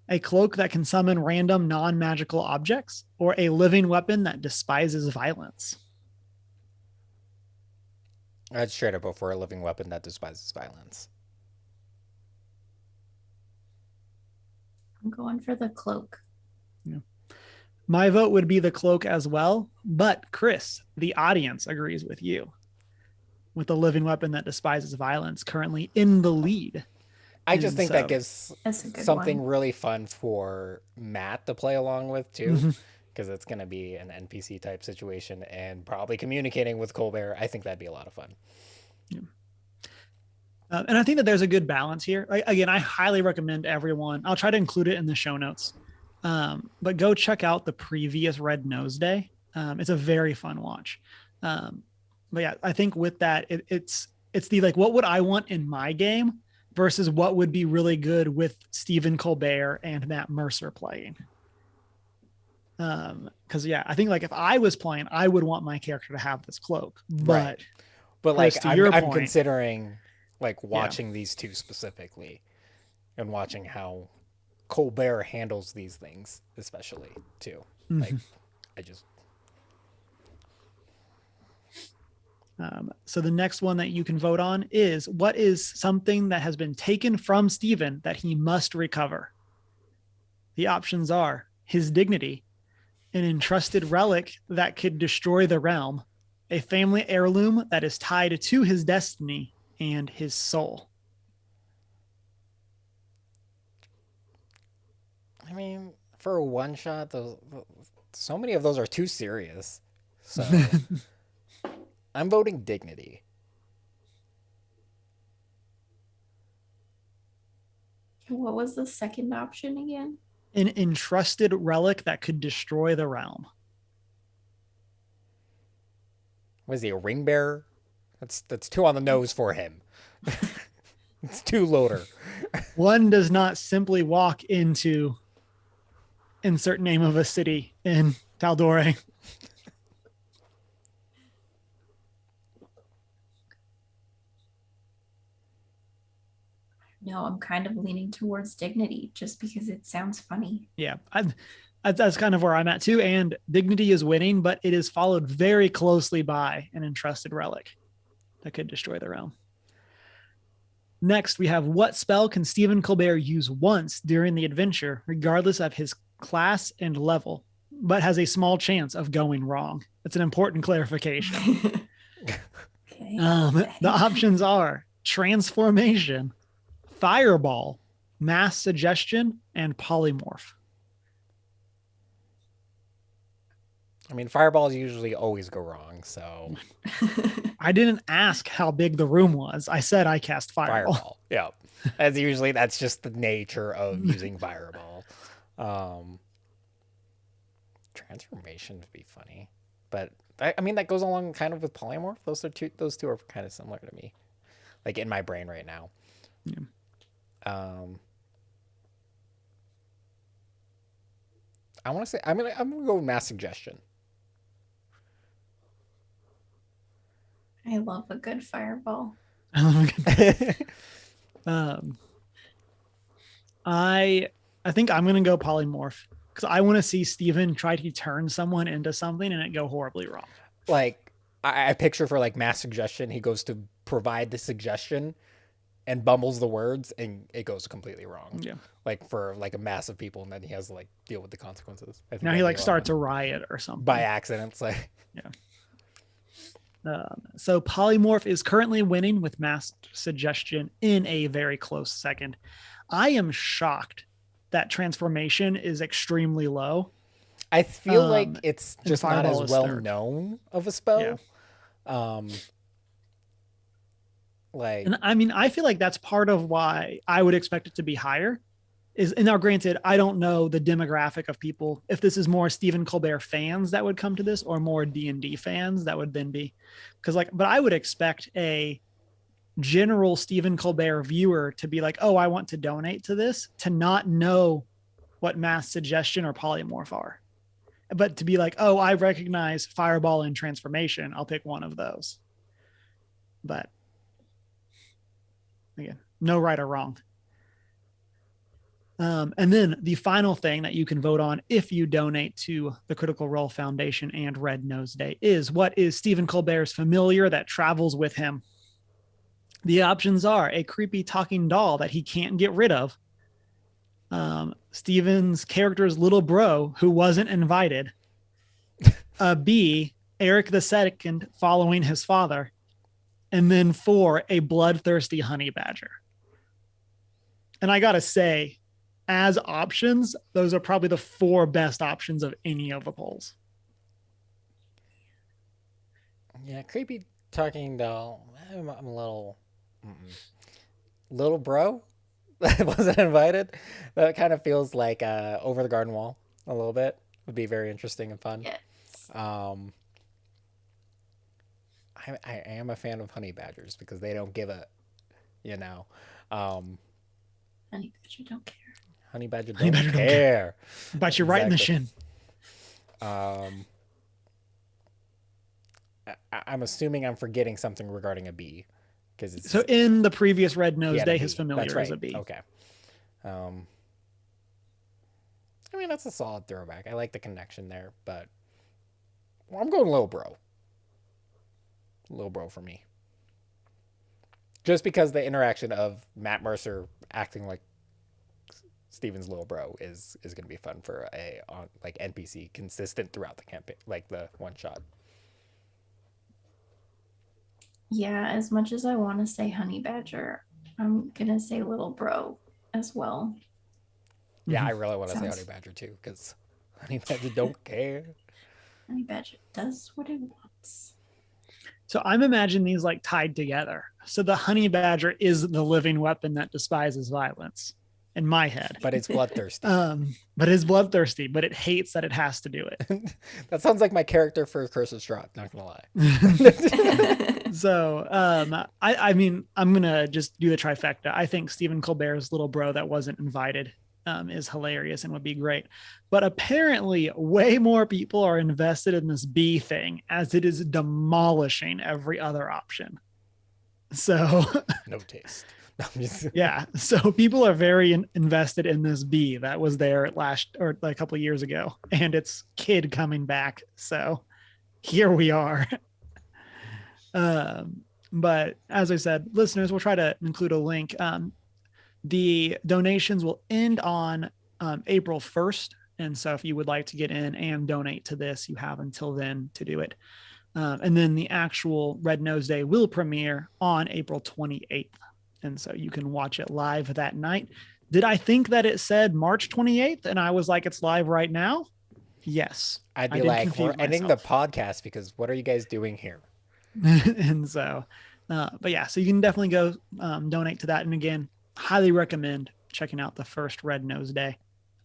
a cloak that can summon random non-magical objects, or a living weapon that despises violence. I'd straight up go for a living weapon that despises violence. I'm going for the cloak. Yeah. My vote would be the cloak as well, but Chris, the audience, agrees with you, with the living weapon that despises violence currently in the lead. I just think that gives That's a good something one. really fun for Matt to play along with too, Mhm. because it's going to be an NPC type situation and probably communicating with Colbert. I think that'd be a lot of fun. Yeah. And I think that there's a good balance here. Again, I highly recommend everyone. I'll try to include it in the show notes, but go check out the previous Red Nose Day. It's a very fun watch. But yeah, I think with that, it's the like, what would I want in my game versus what would be really good with Stephen Colbert and Matt Mercer playing. Because yeah, I think like if I was playing, I would want my character to have this cloak, but But Chris, like to your I'm point, considering like watching these two specifically and watching how Colbert handles these things, especially too. Like I just so the next one that you can vote on is, what is something that has been taken from Stephen that he must recover? The options are his dignity, an entrusted relic that could destroy the realm, a family heirloom that is tied to his destiny, and his soul. I mean, for a one shot, so many of those are too serious. So I'm voting dignity. What was the second option again? An entrusted relic that could destroy the realm. Was he a ring bearer? That's too on the nose for him. It's too loader. One does not simply walk into insert name of a city in Taldore. No, I'm kind of leaning towards dignity just because it sounds funny. Yeah, that's kind of where I'm at too. And dignity is winning, but it is followed very closely by an entrusted relic that could destroy the realm. Next, we have, what spell can Stephen Colbert use once during the adventure, regardless of his class and level, but has a small chance of going wrong? That's an important clarification. Okay. The options are transformation, fireball, mass suggestion, and polymorph. I mean, fireballs usually always go wrong, so I didn't ask how big the room was. I said I cast fireball. Yeah. That's just the nature of using fireball. Transformation would be funny, but I mean that goes along kind of with polymorph. Those two are kind of similar to me, like in my brain right now. Yeah. I want to say I'm gonna go with mass suggestion. I love a good fireball. I think I'm gonna go polymorph because I want to see Steven try to turn someone into something and it go horribly wrong. Like I picture for like mass suggestion, he goes to provide the suggestion and bumbles the words and it goes completely wrong. Yeah. Like for like a mass of people and then he has to like deal with the consequences. I think Now he like starts a riot or something by accident. It's like yeah. So polymorph is currently winning with mass suggestion in a very close second. I am shocked that transformation is extremely low. I feel like it's just not as well third. known of a spell. Yeah. Like, and I mean, I feel like that's part of why I would expect it to be higher. And now, granted, I don't know the demographic of people. If this is more Stephen Colbert fans that would come to this, or more D&D fans that would then be, but I would expect a general Stephen Colbert viewer to be like, oh, I want to donate to this, to not know what mass suggestion or polymorph are. but to be like, oh, I recognize Fireball and Transformation, I'll pick one of those. But again, no right or wrong. And then the final thing that you can vote on if you donate to the Critical Role Foundation and Red Nose Day is, what is Stephen Colbert's familiar that travels with him? The options are a creepy talking doll that he can't get rid of, Stephen's character's little bro who wasn't invited, B, Eric II following his father, and then 4, a bloodthirsty honey badger. And I gotta say, as options, those are probably the 4 best options of any of the polls. Yeah, creepy talking doll. I'm a little... Little bro that wasn't invited. That kind of feels like Over the Garden Wall a little bit. Would be very interesting and fun. Yes. I am a fan of honey badgers because they don't give a, Honey badger don't care. Honey badger Honey don't badger don't care. But you're right in the Exactly. shin. I'm assuming I'm forgetting something regarding a bee, because it's So in the previous Red he Nose had a Day, bee. his familiar That's right. is a bee. Okay. I mean, that's a solid throwback. I like the connection there, but I'm going little bro. Little bro for me. Just because the interaction of Matt Mercer acting like Steven's little bro is going to be fun for a like NPC consistent throughout the campaign, like the one shot. Yeah, as much as I want to say honey badger, I'm gonna say little bro as well. Yeah, I really want to say Sounds- honey badger too, because honey badger don't care. Honey badger does what it wants. So I'm imagining these like tied together. So the honey badger is the living weapon that despises violence in my head. But it's bloodthirsty. But it's bloodthirsty, but it hates that it has to do it. That sounds like my character for Curse of Strahd, not gonna lie. So I mean, I'm gonna just do the trifecta. I think Stephen Colbert's little bro that wasn't invited is hilarious and would be great. But apparently way more people are invested in this bee thing, as it is demolishing every other option. So No taste. No, I'm just... yeah, so people are very invested in this bee that was there last, or like a couple of years ago, and its kid coming back. So here we are. But as I said, listeners, we'll try to include a link. The donations will end on April 1st. And so if you would like to get in and donate to this, you have until then to do it. And then the actual Red Nose Day will premiere on April 28th. And so you can watch it live that night. Did I think that it said March 28th and I was like, it's live right now? Yes. I'd be did like, confuse we're ending the myself. podcast because what are you guys doing here? And so, but yeah, so you can definitely go donate to that. And again, highly recommend checking out the first Red Nose Day.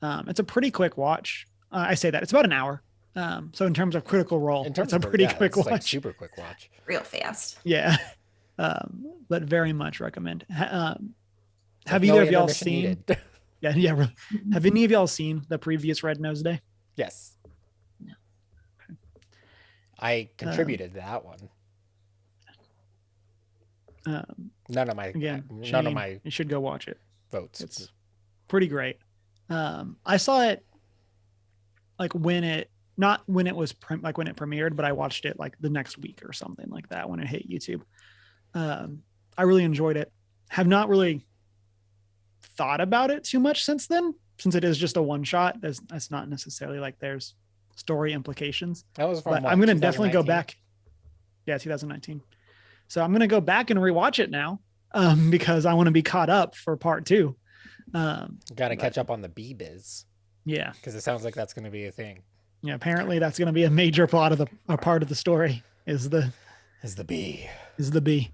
It's a pretty quick watch. I say that it's about an hour. So in terms of Critical Role, it's a pretty quick watch. Like super quick watch. Real fast. Yeah. But very much recommend. Have Like, either no of y'all intermission seen? needed. Yeah. Really. Have any of y'all seen the previous Red Nose Day? Yes. No. I contributed to that one. None of my Again, none Shane, of my you should go watch it. votes. It's pretty great. I saw it like when it premiered, but I watched it like the next week or something like that when it hit YouTube. I really enjoyed it. Have not really thought about it too much since then, since it is just a one shot. That's not necessarily like there's story implications. That was from But what, I'm going to definitely go 2019? back. Yeah, 2019. So I'm going to go back and rewatch it now because I want to be caught up for part 2. Got to but- catch up on the bee biz Yeah. because it sounds like that's going to be a thing. Yeah. Apparently that's going to be a major plot of a part of the story is the bee. bee.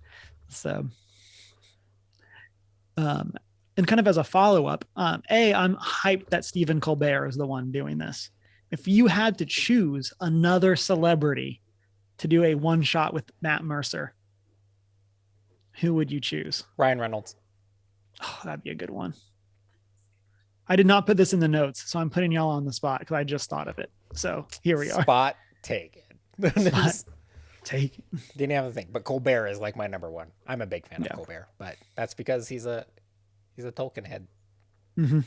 So, and kind of as a follow-up, I'm hyped that Stephen Colbert is the one doing this. If you had to choose another celebrity to do a one shot with Matt Mercer, who would you choose? Ryan Reynolds. Oh, that'd be a good one. I did not put this in the notes, so I'm putting y'all on the spot because I just thought of it. So here we are. Spot taken. Spot taken. Didn't have a thing, but Colbert is like my number one. I'm a big fan of Yeah. Colbert, but that's because he's a Tolkien head. Mm-hmm.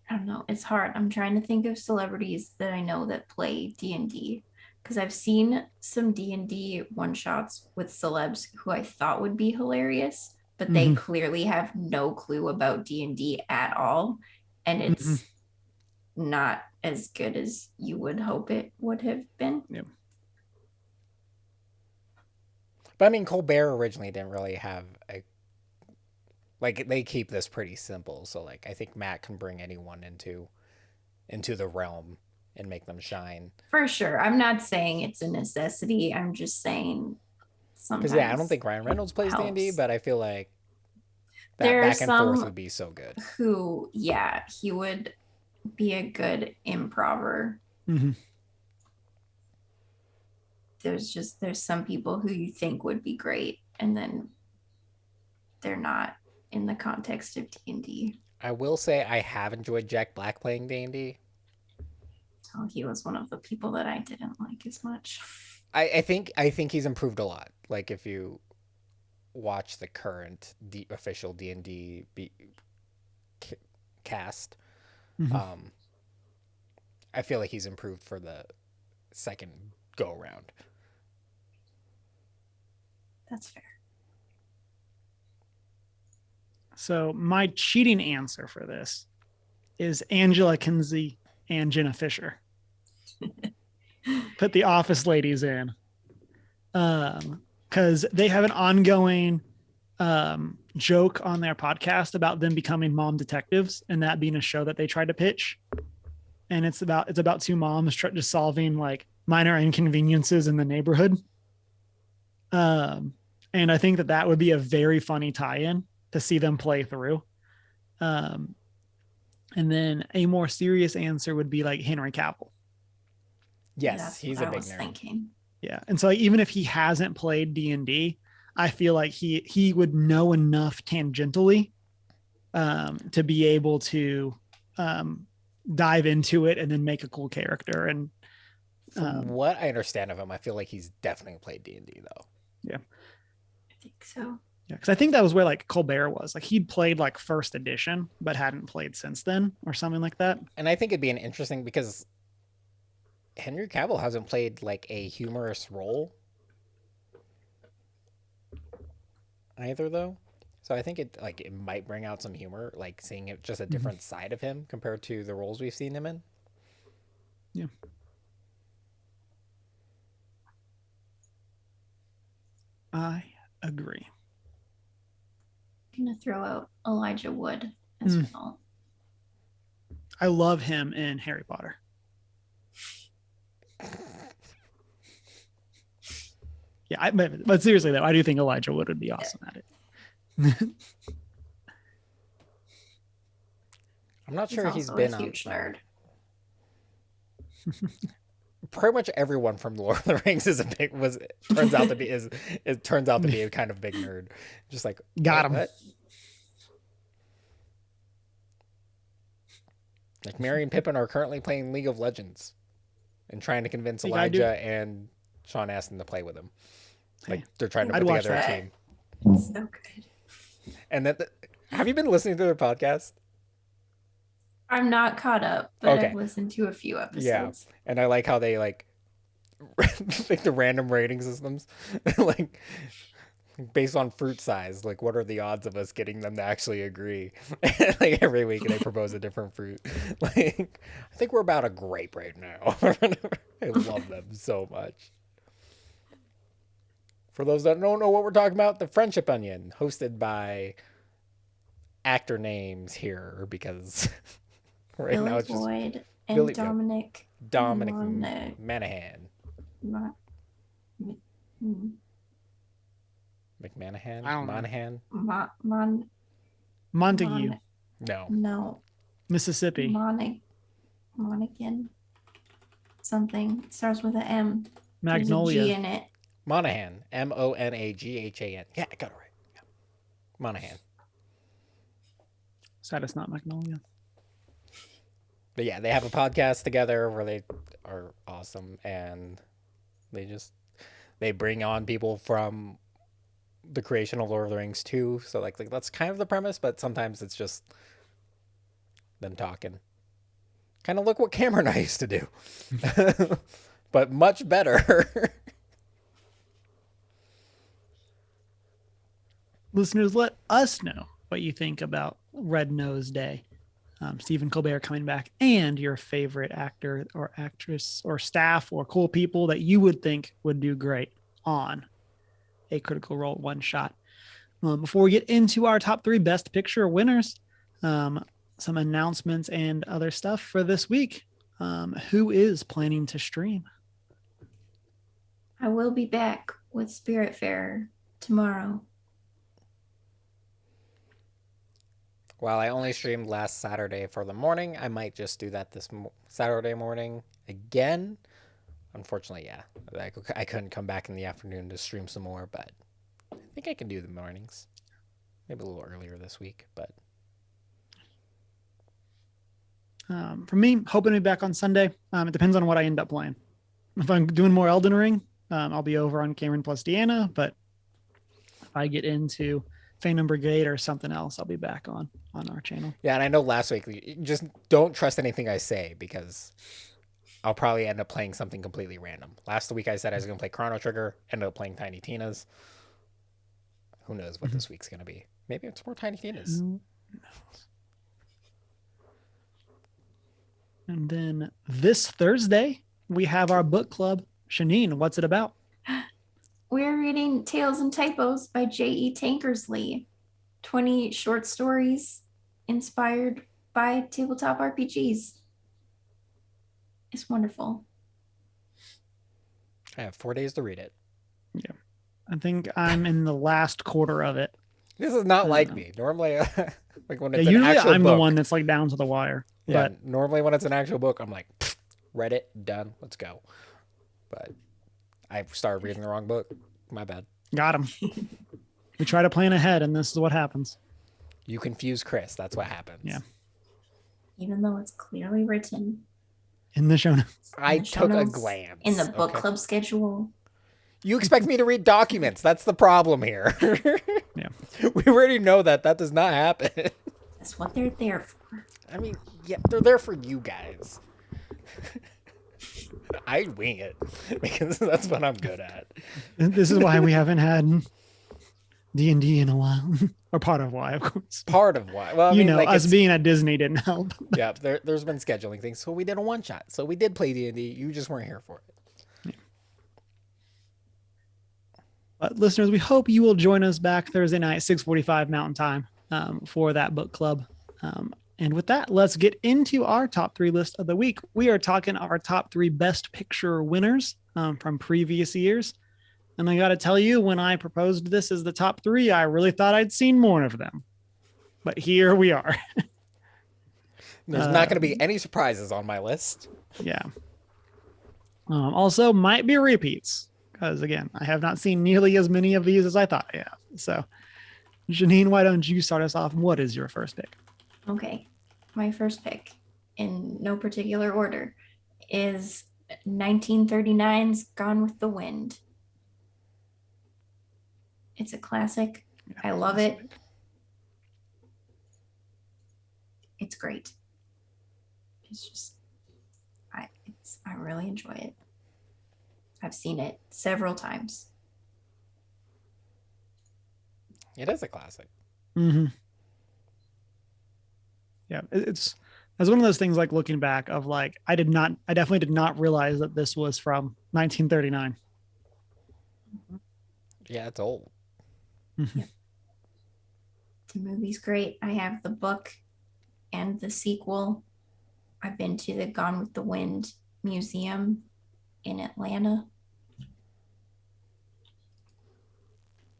I don't know. It's hard. I'm trying to think of celebrities that I know that play D&D because I've seen some D&D one shots with celebs who I thought would be hilarious, but they Mhm. clearly have no clue about D&D at all, and it's Mhm. not as good as you would hope it would have been. Yeah. But I mean, Colbert originally didn't really have a like they keep this pretty simple. So like I think Matt can bring anyone into the realm and make them shine. For sure. I'm not saying it's a necessity. I'm just saying sometimes. Because yeah, I don't think Ryan Reynolds plays D&D, helps. but I feel like that There are back and forth some would be so good. who, yeah, he would be a good improver. Mhm. There's some people who you think would be great, and then they're not in the context of D&D. I will say I have enjoyed Jack Black playing D&D. So he was one of the people that I didn't like as much. I think he's improved a lot. Like if you watch the current official D&D cast, Mhm. I feel like he's improved for the second go around. That's fair. So my cheating answer for this is Angela Kinsey and Jenna Fisher. Put the office ladies in. Because they have an ongoing joke on their podcast about them becoming mom detectives, and that being a show that they tried to pitch. And it's about two moms just solving like minor inconveniences in the neighborhood. And I think that would be a very funny tie-in to see them play through. And then a more serious answer would be like Henry Cavill. Yes, he's a big nerd. Thinking. Yeah, and so like, even if he hasn't played D&D, I feel like he would know enough tangentially to be able to dive into it and then make a cool character. And from what I understand of him, I feel like he's definitely played D&D though. Yeah, I think so. Yeah, because I think that was where like Colbert was. Like he'd played like first edition, but hadn't played since then, or something like that. And I think it'd be an interesting because Henry Cavill hasn't played like a humorous role either, though. So I think it might bring out some humor, like seeing it just a different side of him compared to the roles we've seen him in. Yeah. I agree. I'm gonna throw out Elijah Wood as well. I love him in Harry Potter. Yeah, but seriously though, I do think Elijah Wood would be awesome at it. I'm not sure he's been a huge nerd. Pretty much everyone from Lord of the Rings turns out to be a kind of big nerd. Just like got him. What? Like Merry and Pippin are currently playing League of Legends and trying to convince Elijah and Sean Astin to play with them. Like they're trying to put together a team. So good. And then, have you been listening to their podcast? I'm not caught up, but I've listened to a few episodes. Yeah, and I like how they like the random rating systems, like based on fruit size. Like, what are the odds of us getting them to actually agree? Like every week they propose a different fruit. Like, I think we're about a grape right now. I love them so much. For those that don't know what we're talking about, the Friendship Onion, hosted by actor names here because right Billy now it's just Boyd and Dominic Manahan. McManahan? Monahan? Montague. No. Mississippi. Monaghan. Something. It starts with an M. Magnolia. There's a G in it. Monahan. Monaghan. Yeah, I got it right. Yeah. Monahan. Sad it's not Magnolia. But yeah, they have a podcast together where they are awesome, and they bring on people from the creation of Lord of the Rings too. So like that's kind of the premise, but sometimes it's just them talking. Kind of look what Cameron and I used to do, but much better. Listeners, let us know what you think about Red Nose Day, Stephen Colbert coming back, and your favorite actor or actress or staff or cool people that you would think would do great on a Critical Role one shot. Before we get into our top 3 Best Picture winners, some announcements and other stuff for this week. Who is planning to stream? I will be back with Spiritfarer tomorrow. While I only streamed last Saturday for the morning, I might just do that this Saturday morning again. Unfortunately, yeah, I couldn't come back in the afternoon to stream some more, but I think I can do the mornings. Maybe a little earlier this week, but For me, hoping to be back on Sunday. It depends on what I end up playing. If I'm doing more Elden Ring, I'll be over on Cameron plus Deanna, but if I get into Phantom Brigade or something else, I'll be back on our channel. Yeah, and I know last week, just don't trust anything I say because I'll probably end up playing something completely random. Last week I said I was going to play Chrono Trigger, ended up playing Tiny Tina's. Who knows what this week's going to be? Maybe it's more Tiny Tina's. And then this Thursday, we have our book club. Shanine, what's it about? We're reading Tales and Typos by J.E. Tankersley. 20 short stories inspired by tabletop RPGs. It's wonderful. I have 4 days to read it. Yeah. I think I'm in the last quarter of it. This is not like me. Normally, like when it's an usually actual I'm book, the one that's like down to the wire. yeah, But normally when it's an actual book, I'm like, read it, done, let's go. But I started reading the wrong book. My bad. got him. We try to plan ahead, and this is what happens. You confuse Chris. That's what happens. Yeah. Even though it's clearly written In the show notes. I the show took a notes, glance. in the book okay? club schedule. You expect me to read documents. That's the problem here. Yeah. We already know that. That does not happen. That's what they're there for. I mean, yeah, they're there for you guys. I wing it because that's what I'm good at. This is why we haven't had D&D in a while. Or part of why, of course. Part of why. Well, I mean, like us being at Disney didn't help. Yeah, there's been scheduling things. So we did a one shot. So we did play D&D. You just weren't here for it. Yeah. But listeners, we hope you will join us back Thursday night, 6:45 Mountain Time, for that book club. And with that, let's get into our top 3 list of the week. We are talking our top 3 Best Picture winners from previous years. And I got to tell you, when I proposed this as the top 3, I really thought I'd seen more of them. But here we are. There's not going to be any surprises on my list. Yeah. Also, might be repeats. Because, again, I have not seen nearly as many of these as I thought I have. So, Janine, why don't you start us off? What is your first pick? Okay. My first pick, in no particular order, is 1939's Gone with the Wind. It's a classic. Yeah, I love it. It's great. It's just, I really enjoy it. I've seen it several times. It is a classic. Mm-hmm. Yeah, it's one of those things, like looking back of like, I definitely did not realize that this was from 1939. Yeah, it's old. The movie's great. I have the book and the sequel. I've been to the Gone with the Wind Museum in Atlanta.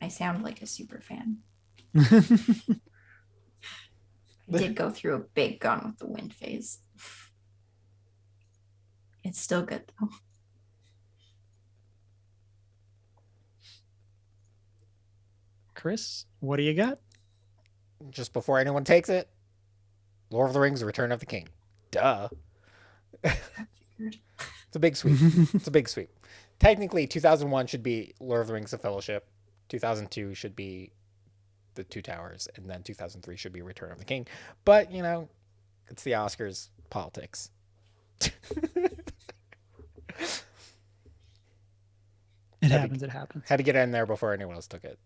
I sound like a super fan. I did go through a big Gone with the Wind phase. It's still good though. Chris, what do you got? Just before anyone takes it, Lord of the Rings: Return of the King. Duh. I figured. It's a big sweep. It's a big sweep. Technically, 2001 should be Lord of the Rings: The Fellowship. 2002 should be The Two Towers, and then 2003 should be Return of the King. But you know, it's the Oscars, politics. It happens. It happens. Had to get in there before anyone else took it.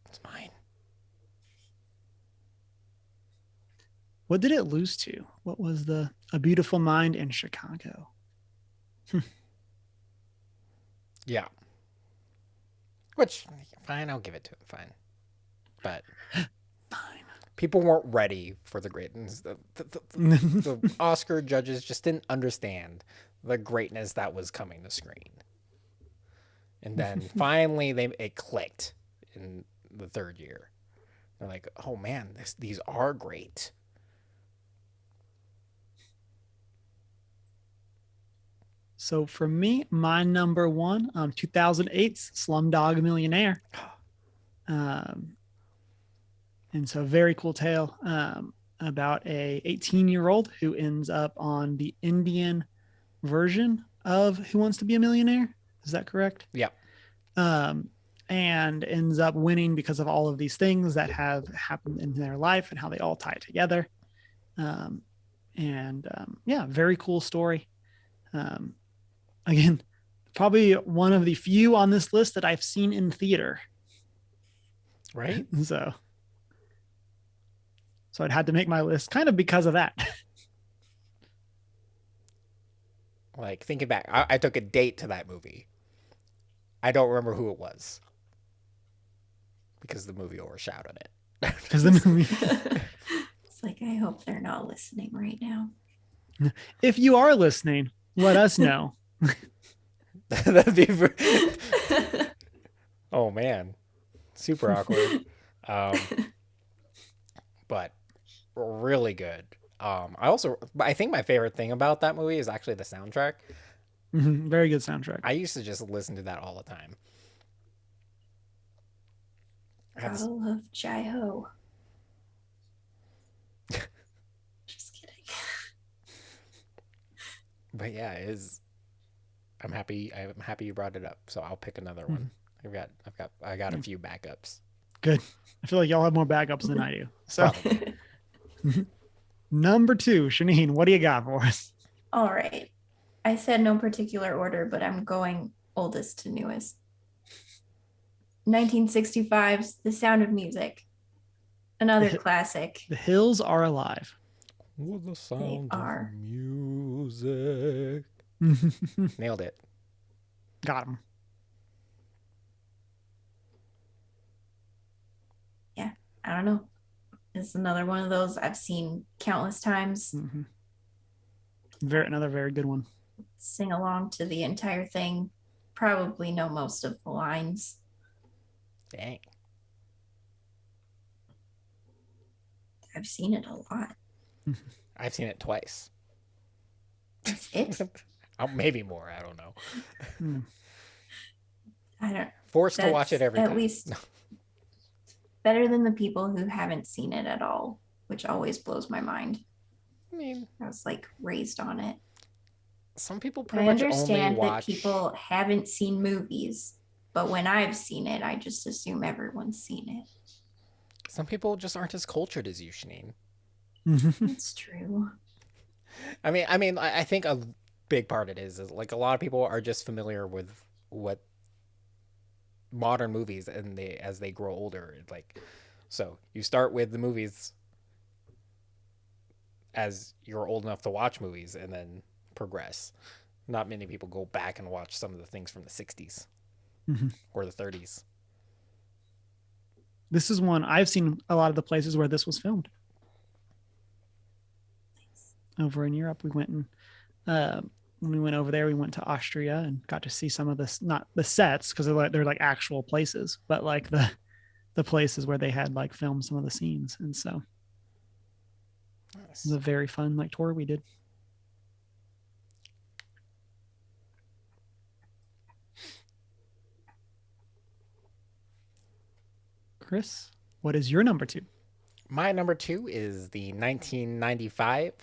It's mine. What did it lose to? What was the A Beautiful Mind in Chicago? Yeah. Which, fine, I'll give it to him. Fine. But Fine. people weren't ready for the greatness. The Oscar judges just didn't understand the greatness that was coming to screen. And then finally, it clicked in the third year. They're like, oh man, these are great. So for me, my number one, 2008's Slumdog Millionaire. And so very cool tale about a 18-year-old who ends up on the Indian version of Who Wants to Be a Millionaire. Is that correct? Yeah. And ends up winning because of all of these things that have happened in their life and how they all tie together. Yeah, very cool story. Again, probably one of the few on this list that I've seen in theater. Right? So it had to make my list kind of because of that. Like, thinking back, I took a date to that movie. I don't remember who it was. Because the movie overshadowed it. Because the movie. It's like, I hope they're not listening right now. If you are listening, let us know. That'd be. Oh man, super awkward. But really good. I think my favorite thing about that movie is actually the soundtrack. Very good soundtrack. I used to just listen to that all the time. Gotta love Jai Ho. Just kidding. But yeah, I'm happy you brought it up. So I'll pick another one. I got a few backups. Good. I feel like y'all have more backups than I do. So number 2, Shanine, what do you got for us? All right. I said no particular order, but I'm going oldest to newest. 1965's The Sound of Music. Another classic. The Hills Are Alive. With the sound of music. Nailed it. Got him. Yeah, I don't know. It's another one of those I've seen countless times. Another very good one. Sing along to the entire thing. Probably know most of the lines. Dang. I've seen it a lot. I've seen it twice. That's it. Maybe more. I don't know. I don't. Forced to watch it every time. At least better than the people who haven't seen it at all, which always blows my mind. I mean, I was like raised on it. Some people pretty much understand only watch. That people haven't seen movies, but when I've seen it, I just assume everyone's seen it. Some people just aren't as cultured as you, Shanine. It's true. I mean, I think a big part of it is like a lot of people are just familiar with what modern movies, and as they grow older, like, so you start with the movies as you're old enough to watch movies, and then progress. Not many people go back and watch some of the things from the 60s or the 30s. This is one I've seen a lot of the places where this was filmed. Over in Europe, we went and when we went over there, we went to Austria and got to see some of this, not the sets because they're like actual places, but like the places where they had like filmed some of the scenes. And so it was a very fun like tour we did. Chris, what is your number 2? My number 2 is the 1995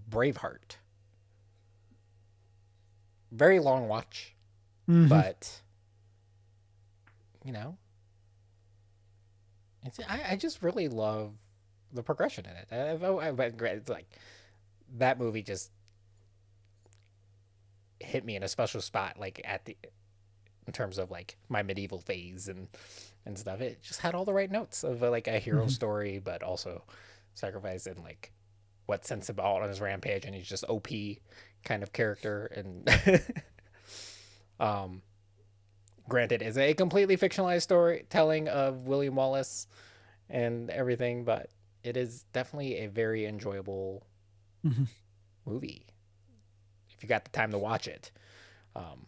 Braveheart. Very long watch, Mhm. but you know, I just really love the progression in it. It's like that movie just hit me in a special spot, like at the in terms of like my medieval phase and stuff. It just had all the right notes of like a hero Mhm. story, but also sacrifice and like what sends him out on his rampage, and he's just OP kind of character. And um, granted, is a completely fictionalized storytelling of William Wallace and everything, but it is definitely a very enjoyable Mhm. movie if you got the time to watch it. Um,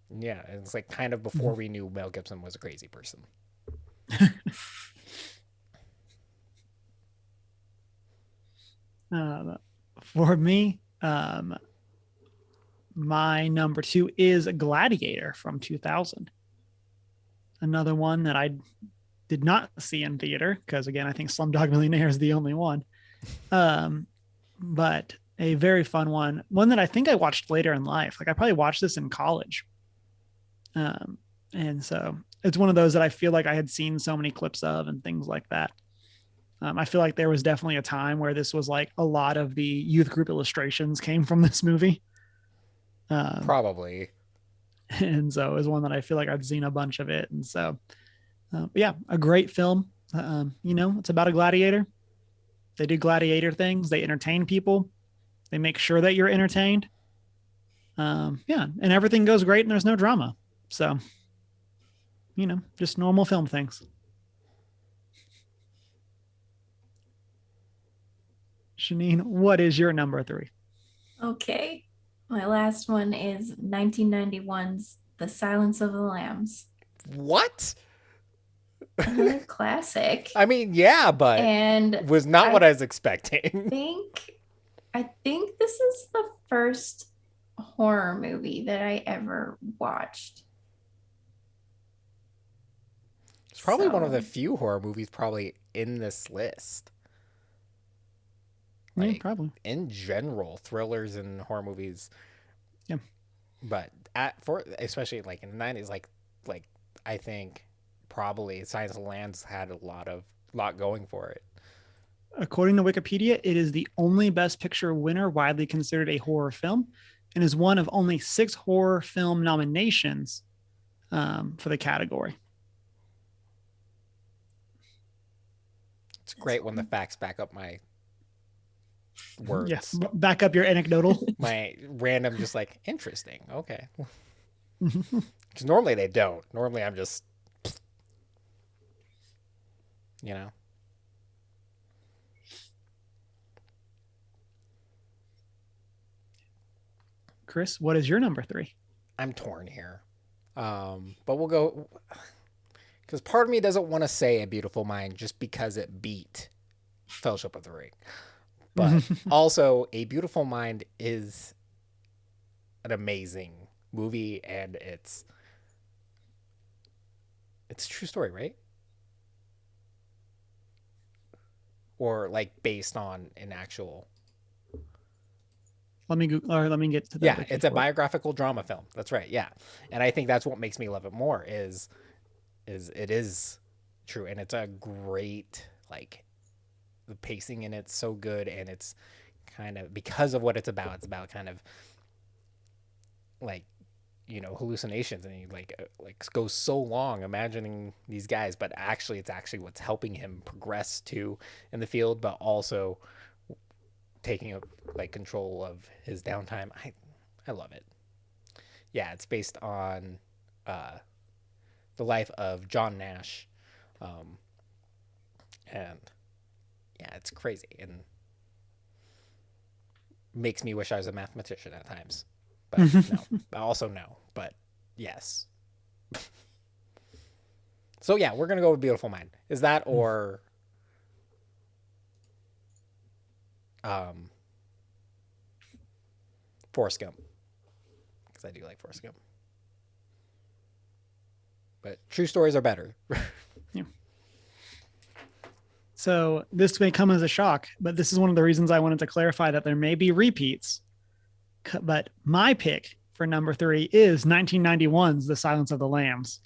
yeah, it's like kind of before Mhm. we knew Mel Gibson was a crazy person. uh, for me, my number 2 is Gladiator from 2000. Another one that I did not see in theater because, again, I think Slumdog Millionaire is the only one. Um, but a very fun one. One that I think I watched later in life. Like I probably watched this in college. Um, and so it's one of those that I feel like I had seen so many clips of and things like that. I feel like there was definitely a time where this was like a lot of the youth group illustrations came from this movie. Um, Probably. and so it was one that I feel like I'd seen a bunch of it. And so, yeah, a great film. It's about a gladiator. They do gladiator things. They entertain people. They make sure that you're entertained. Yeah, and everything goes great and there's no drama. So, just normal film things. Shanine, what is your number 3? Okay. My last one is 1991's The Silence of the Lambs. What? Another classic. I mean, yeah, but And was not what I I was expecting. think I think this is the first horror movie that I ever watched. It's probably one of the So, few horror movies probably in this list. Yeah, Like probably. in general, thrillers and horror movies, Yeah. but for especially like in the 90s, like I think probably Science of the Lambs had a lot going for it. According to Wikipedia, it is the only Best Picture winner widely considered a horror film and is one of only 6 horror film nominations for the category. It's great when the facts back up my Yeah. words. Back up your anecdotal. My random, just like interesting. Okay, because normally they don't. Normally I'm just, you know. Chris, what is your number 3? I'm torn here. But we'll go because part of me doesn't want to say A Beautiful Mind just because it beat Fellowship of the Ring. But also, A Beautiful Mind is an amazing movie, and it's a true story, right? Or like based on an actual. Let me get to that. Yeah, Wiki it's a for it. biographical drama film. That's right. Yeah, and I think that's what makes me love it more is it is true, and it's a great like the pacing in it's so good, and it's kind of because of what it's about. It's about kind of like hallucinations, and he like goes so long imagining these guys, but actually it's actually what's helping him progress to in the field, but also taking like control of his downtime. I love it. Yeah, it's based on uh the life of John Nash, um and yeah, it's crazy and makes me wish I was a mathematician at times, but no, also no, but yes. So yeah, we're gonna go with Beautiful Mind. Is that or um Forrest Gump? Because I do like Forrest Gump, but true stories are better. Yeah. So this may come as a shock, but this is one of the reasons I wanted to clarify that there may be repeats. But my pick for number 3 is 1991's The Silence of the Lambs.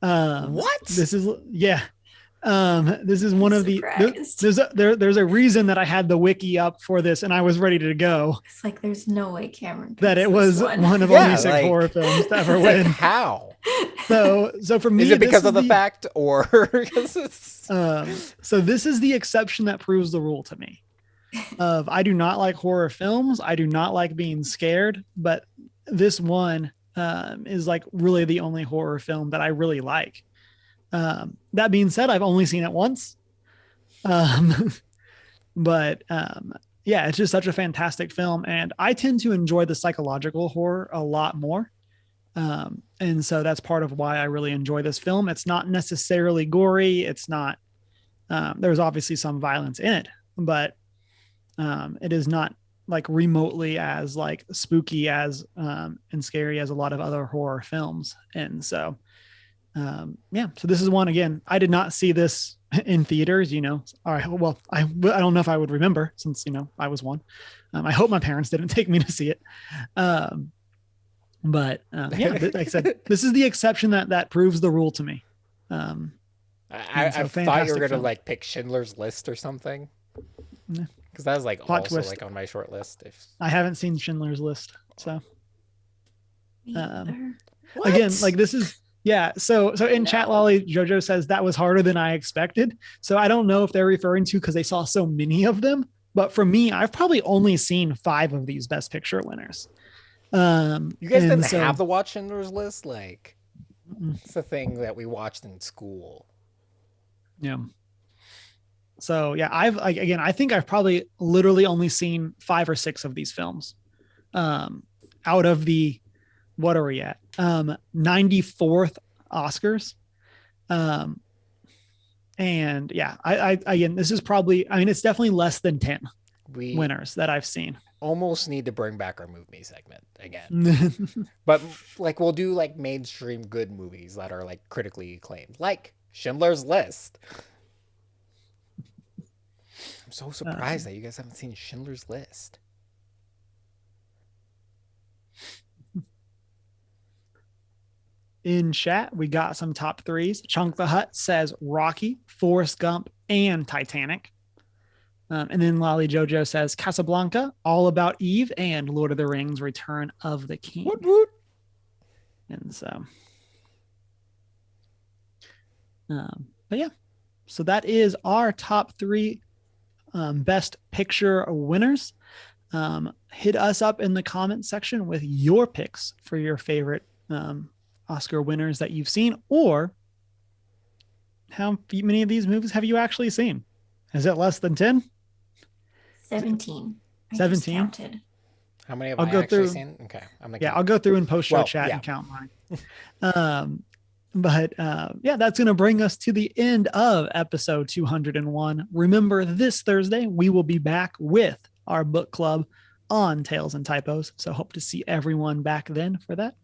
What? This is this is one of the Surprised. there's a reason that I had the wiki up for this and I was ready to go. It's like there's no way Cameron That it picks was this one of Yeah, only 6 like- horror films to ever It's like, win. how? So for me, Is it this because of the the- fact or because it's... So this is the exception that proves the rule to me. Of I do not like horror films. I do not like being scared, but this one is like really the only horror film that I really like. That being said, I've only seen it once. But yeah, it's just such a fantastic film, and I tend to enjoy the psychological horror a lot more. And so that's part of why I really enjoy this film. It's not necessarily gory. It's not, there's obviously some violence in it, but it is not like remotely as like spooky as and scary as a lot of other horror films. And so yeah, so this is one, again, I did not see this in theaters, all right, well, I don't know if I would remember since I was one. I hope my parents didn't take me to see it. But yeah, like I said, this is the exception that proves the rule to me. I thought you fantastic were gonna film. like pick Schindler's List or something, Yeah. because that was like Plot also twist. like on my short list. If I haven't seen Schindler's List, so Me either. again, like this is yeah. So in No. chat, Lolly Jojo says that was harder than I expected. So I don't know if they're referring to because they saw so many of them, but for me, I've probably only seen 5 of these Best Picture winners. you guys and didn't so- have to watch Schindler's List, like Mm-mm. it's a thing that we watched in school. Yeah. So yeah, I think I've probably literally only seen 5 or 6 of these films. Out of the, what are we at? 94th Oscars. And yeah, I again, this is probably, I mean, it's definitely less than 10 We winners that I've seen. almost need to bring back our movie segment again, but like we'll do like mainstream good movies that are like critically acclaimed, like Schindler's List. I'm so surprised that you guys haven't seen Schindler's List. In chat, we got some top 3s. Chunk the Hut says Rocky, Forrest Gump, and Titanic. And then Lolly Jojo says Casablanca, All About Eve, and Lord of the Rings, Return of the King. Woot woot. And so, but yeah, so that is our top 3 Best Picture winners. Hit us up in the comment section with your picks for your favorite Oscar winners that you've seen, or how many of these movies have you actually seen? Is it less than 10? 17. I just 17? counted. How many have I'll I go actually through- seen? Okay, I'm gonna Yeah, count. I'll go through and post show Well, chat yeah. and count mine. But yeah, that's going to bring us to the end of episode 201. Remember, this Thursday, we will be back with our book club on Tales and Typos. So hope to see everyone back then for that.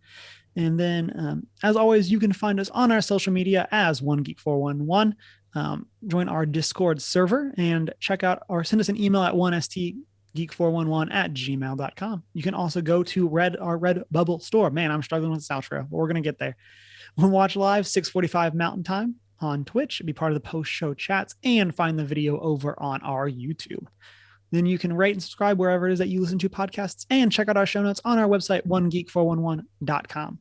And then, as always, you can find us on our social media as One Geek 411. Join our Discord server and check out or send us an email at 1stgeek411@gmail.com. You can also go to our Redbubble store. Man, I'm struggling with this outro, but we're going to get there. We'll watch live 6:45 Mountain Time on Twitch, be part of the post-show chats, and find the video over on our YouTube. Then you can rate and subscribe wherever it is that you listen to podcasts, and check out our show notes on our website, onegeek411.com.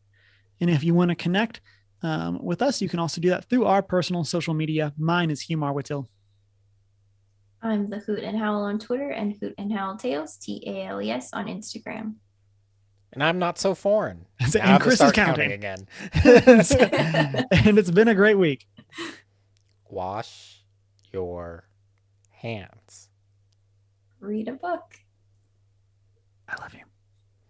And if you want to connect with us, you can also do that through our personal social media. Mine is Hugh Marwittil. I'm the Hoot and Howl on Twitter and Hoot and Howl Tales, TALES on Instagram. And I'm not so foreign. And Now I have to Chris is start counting. again. And it's been a great week. Wash your hands. Read a book. I love you.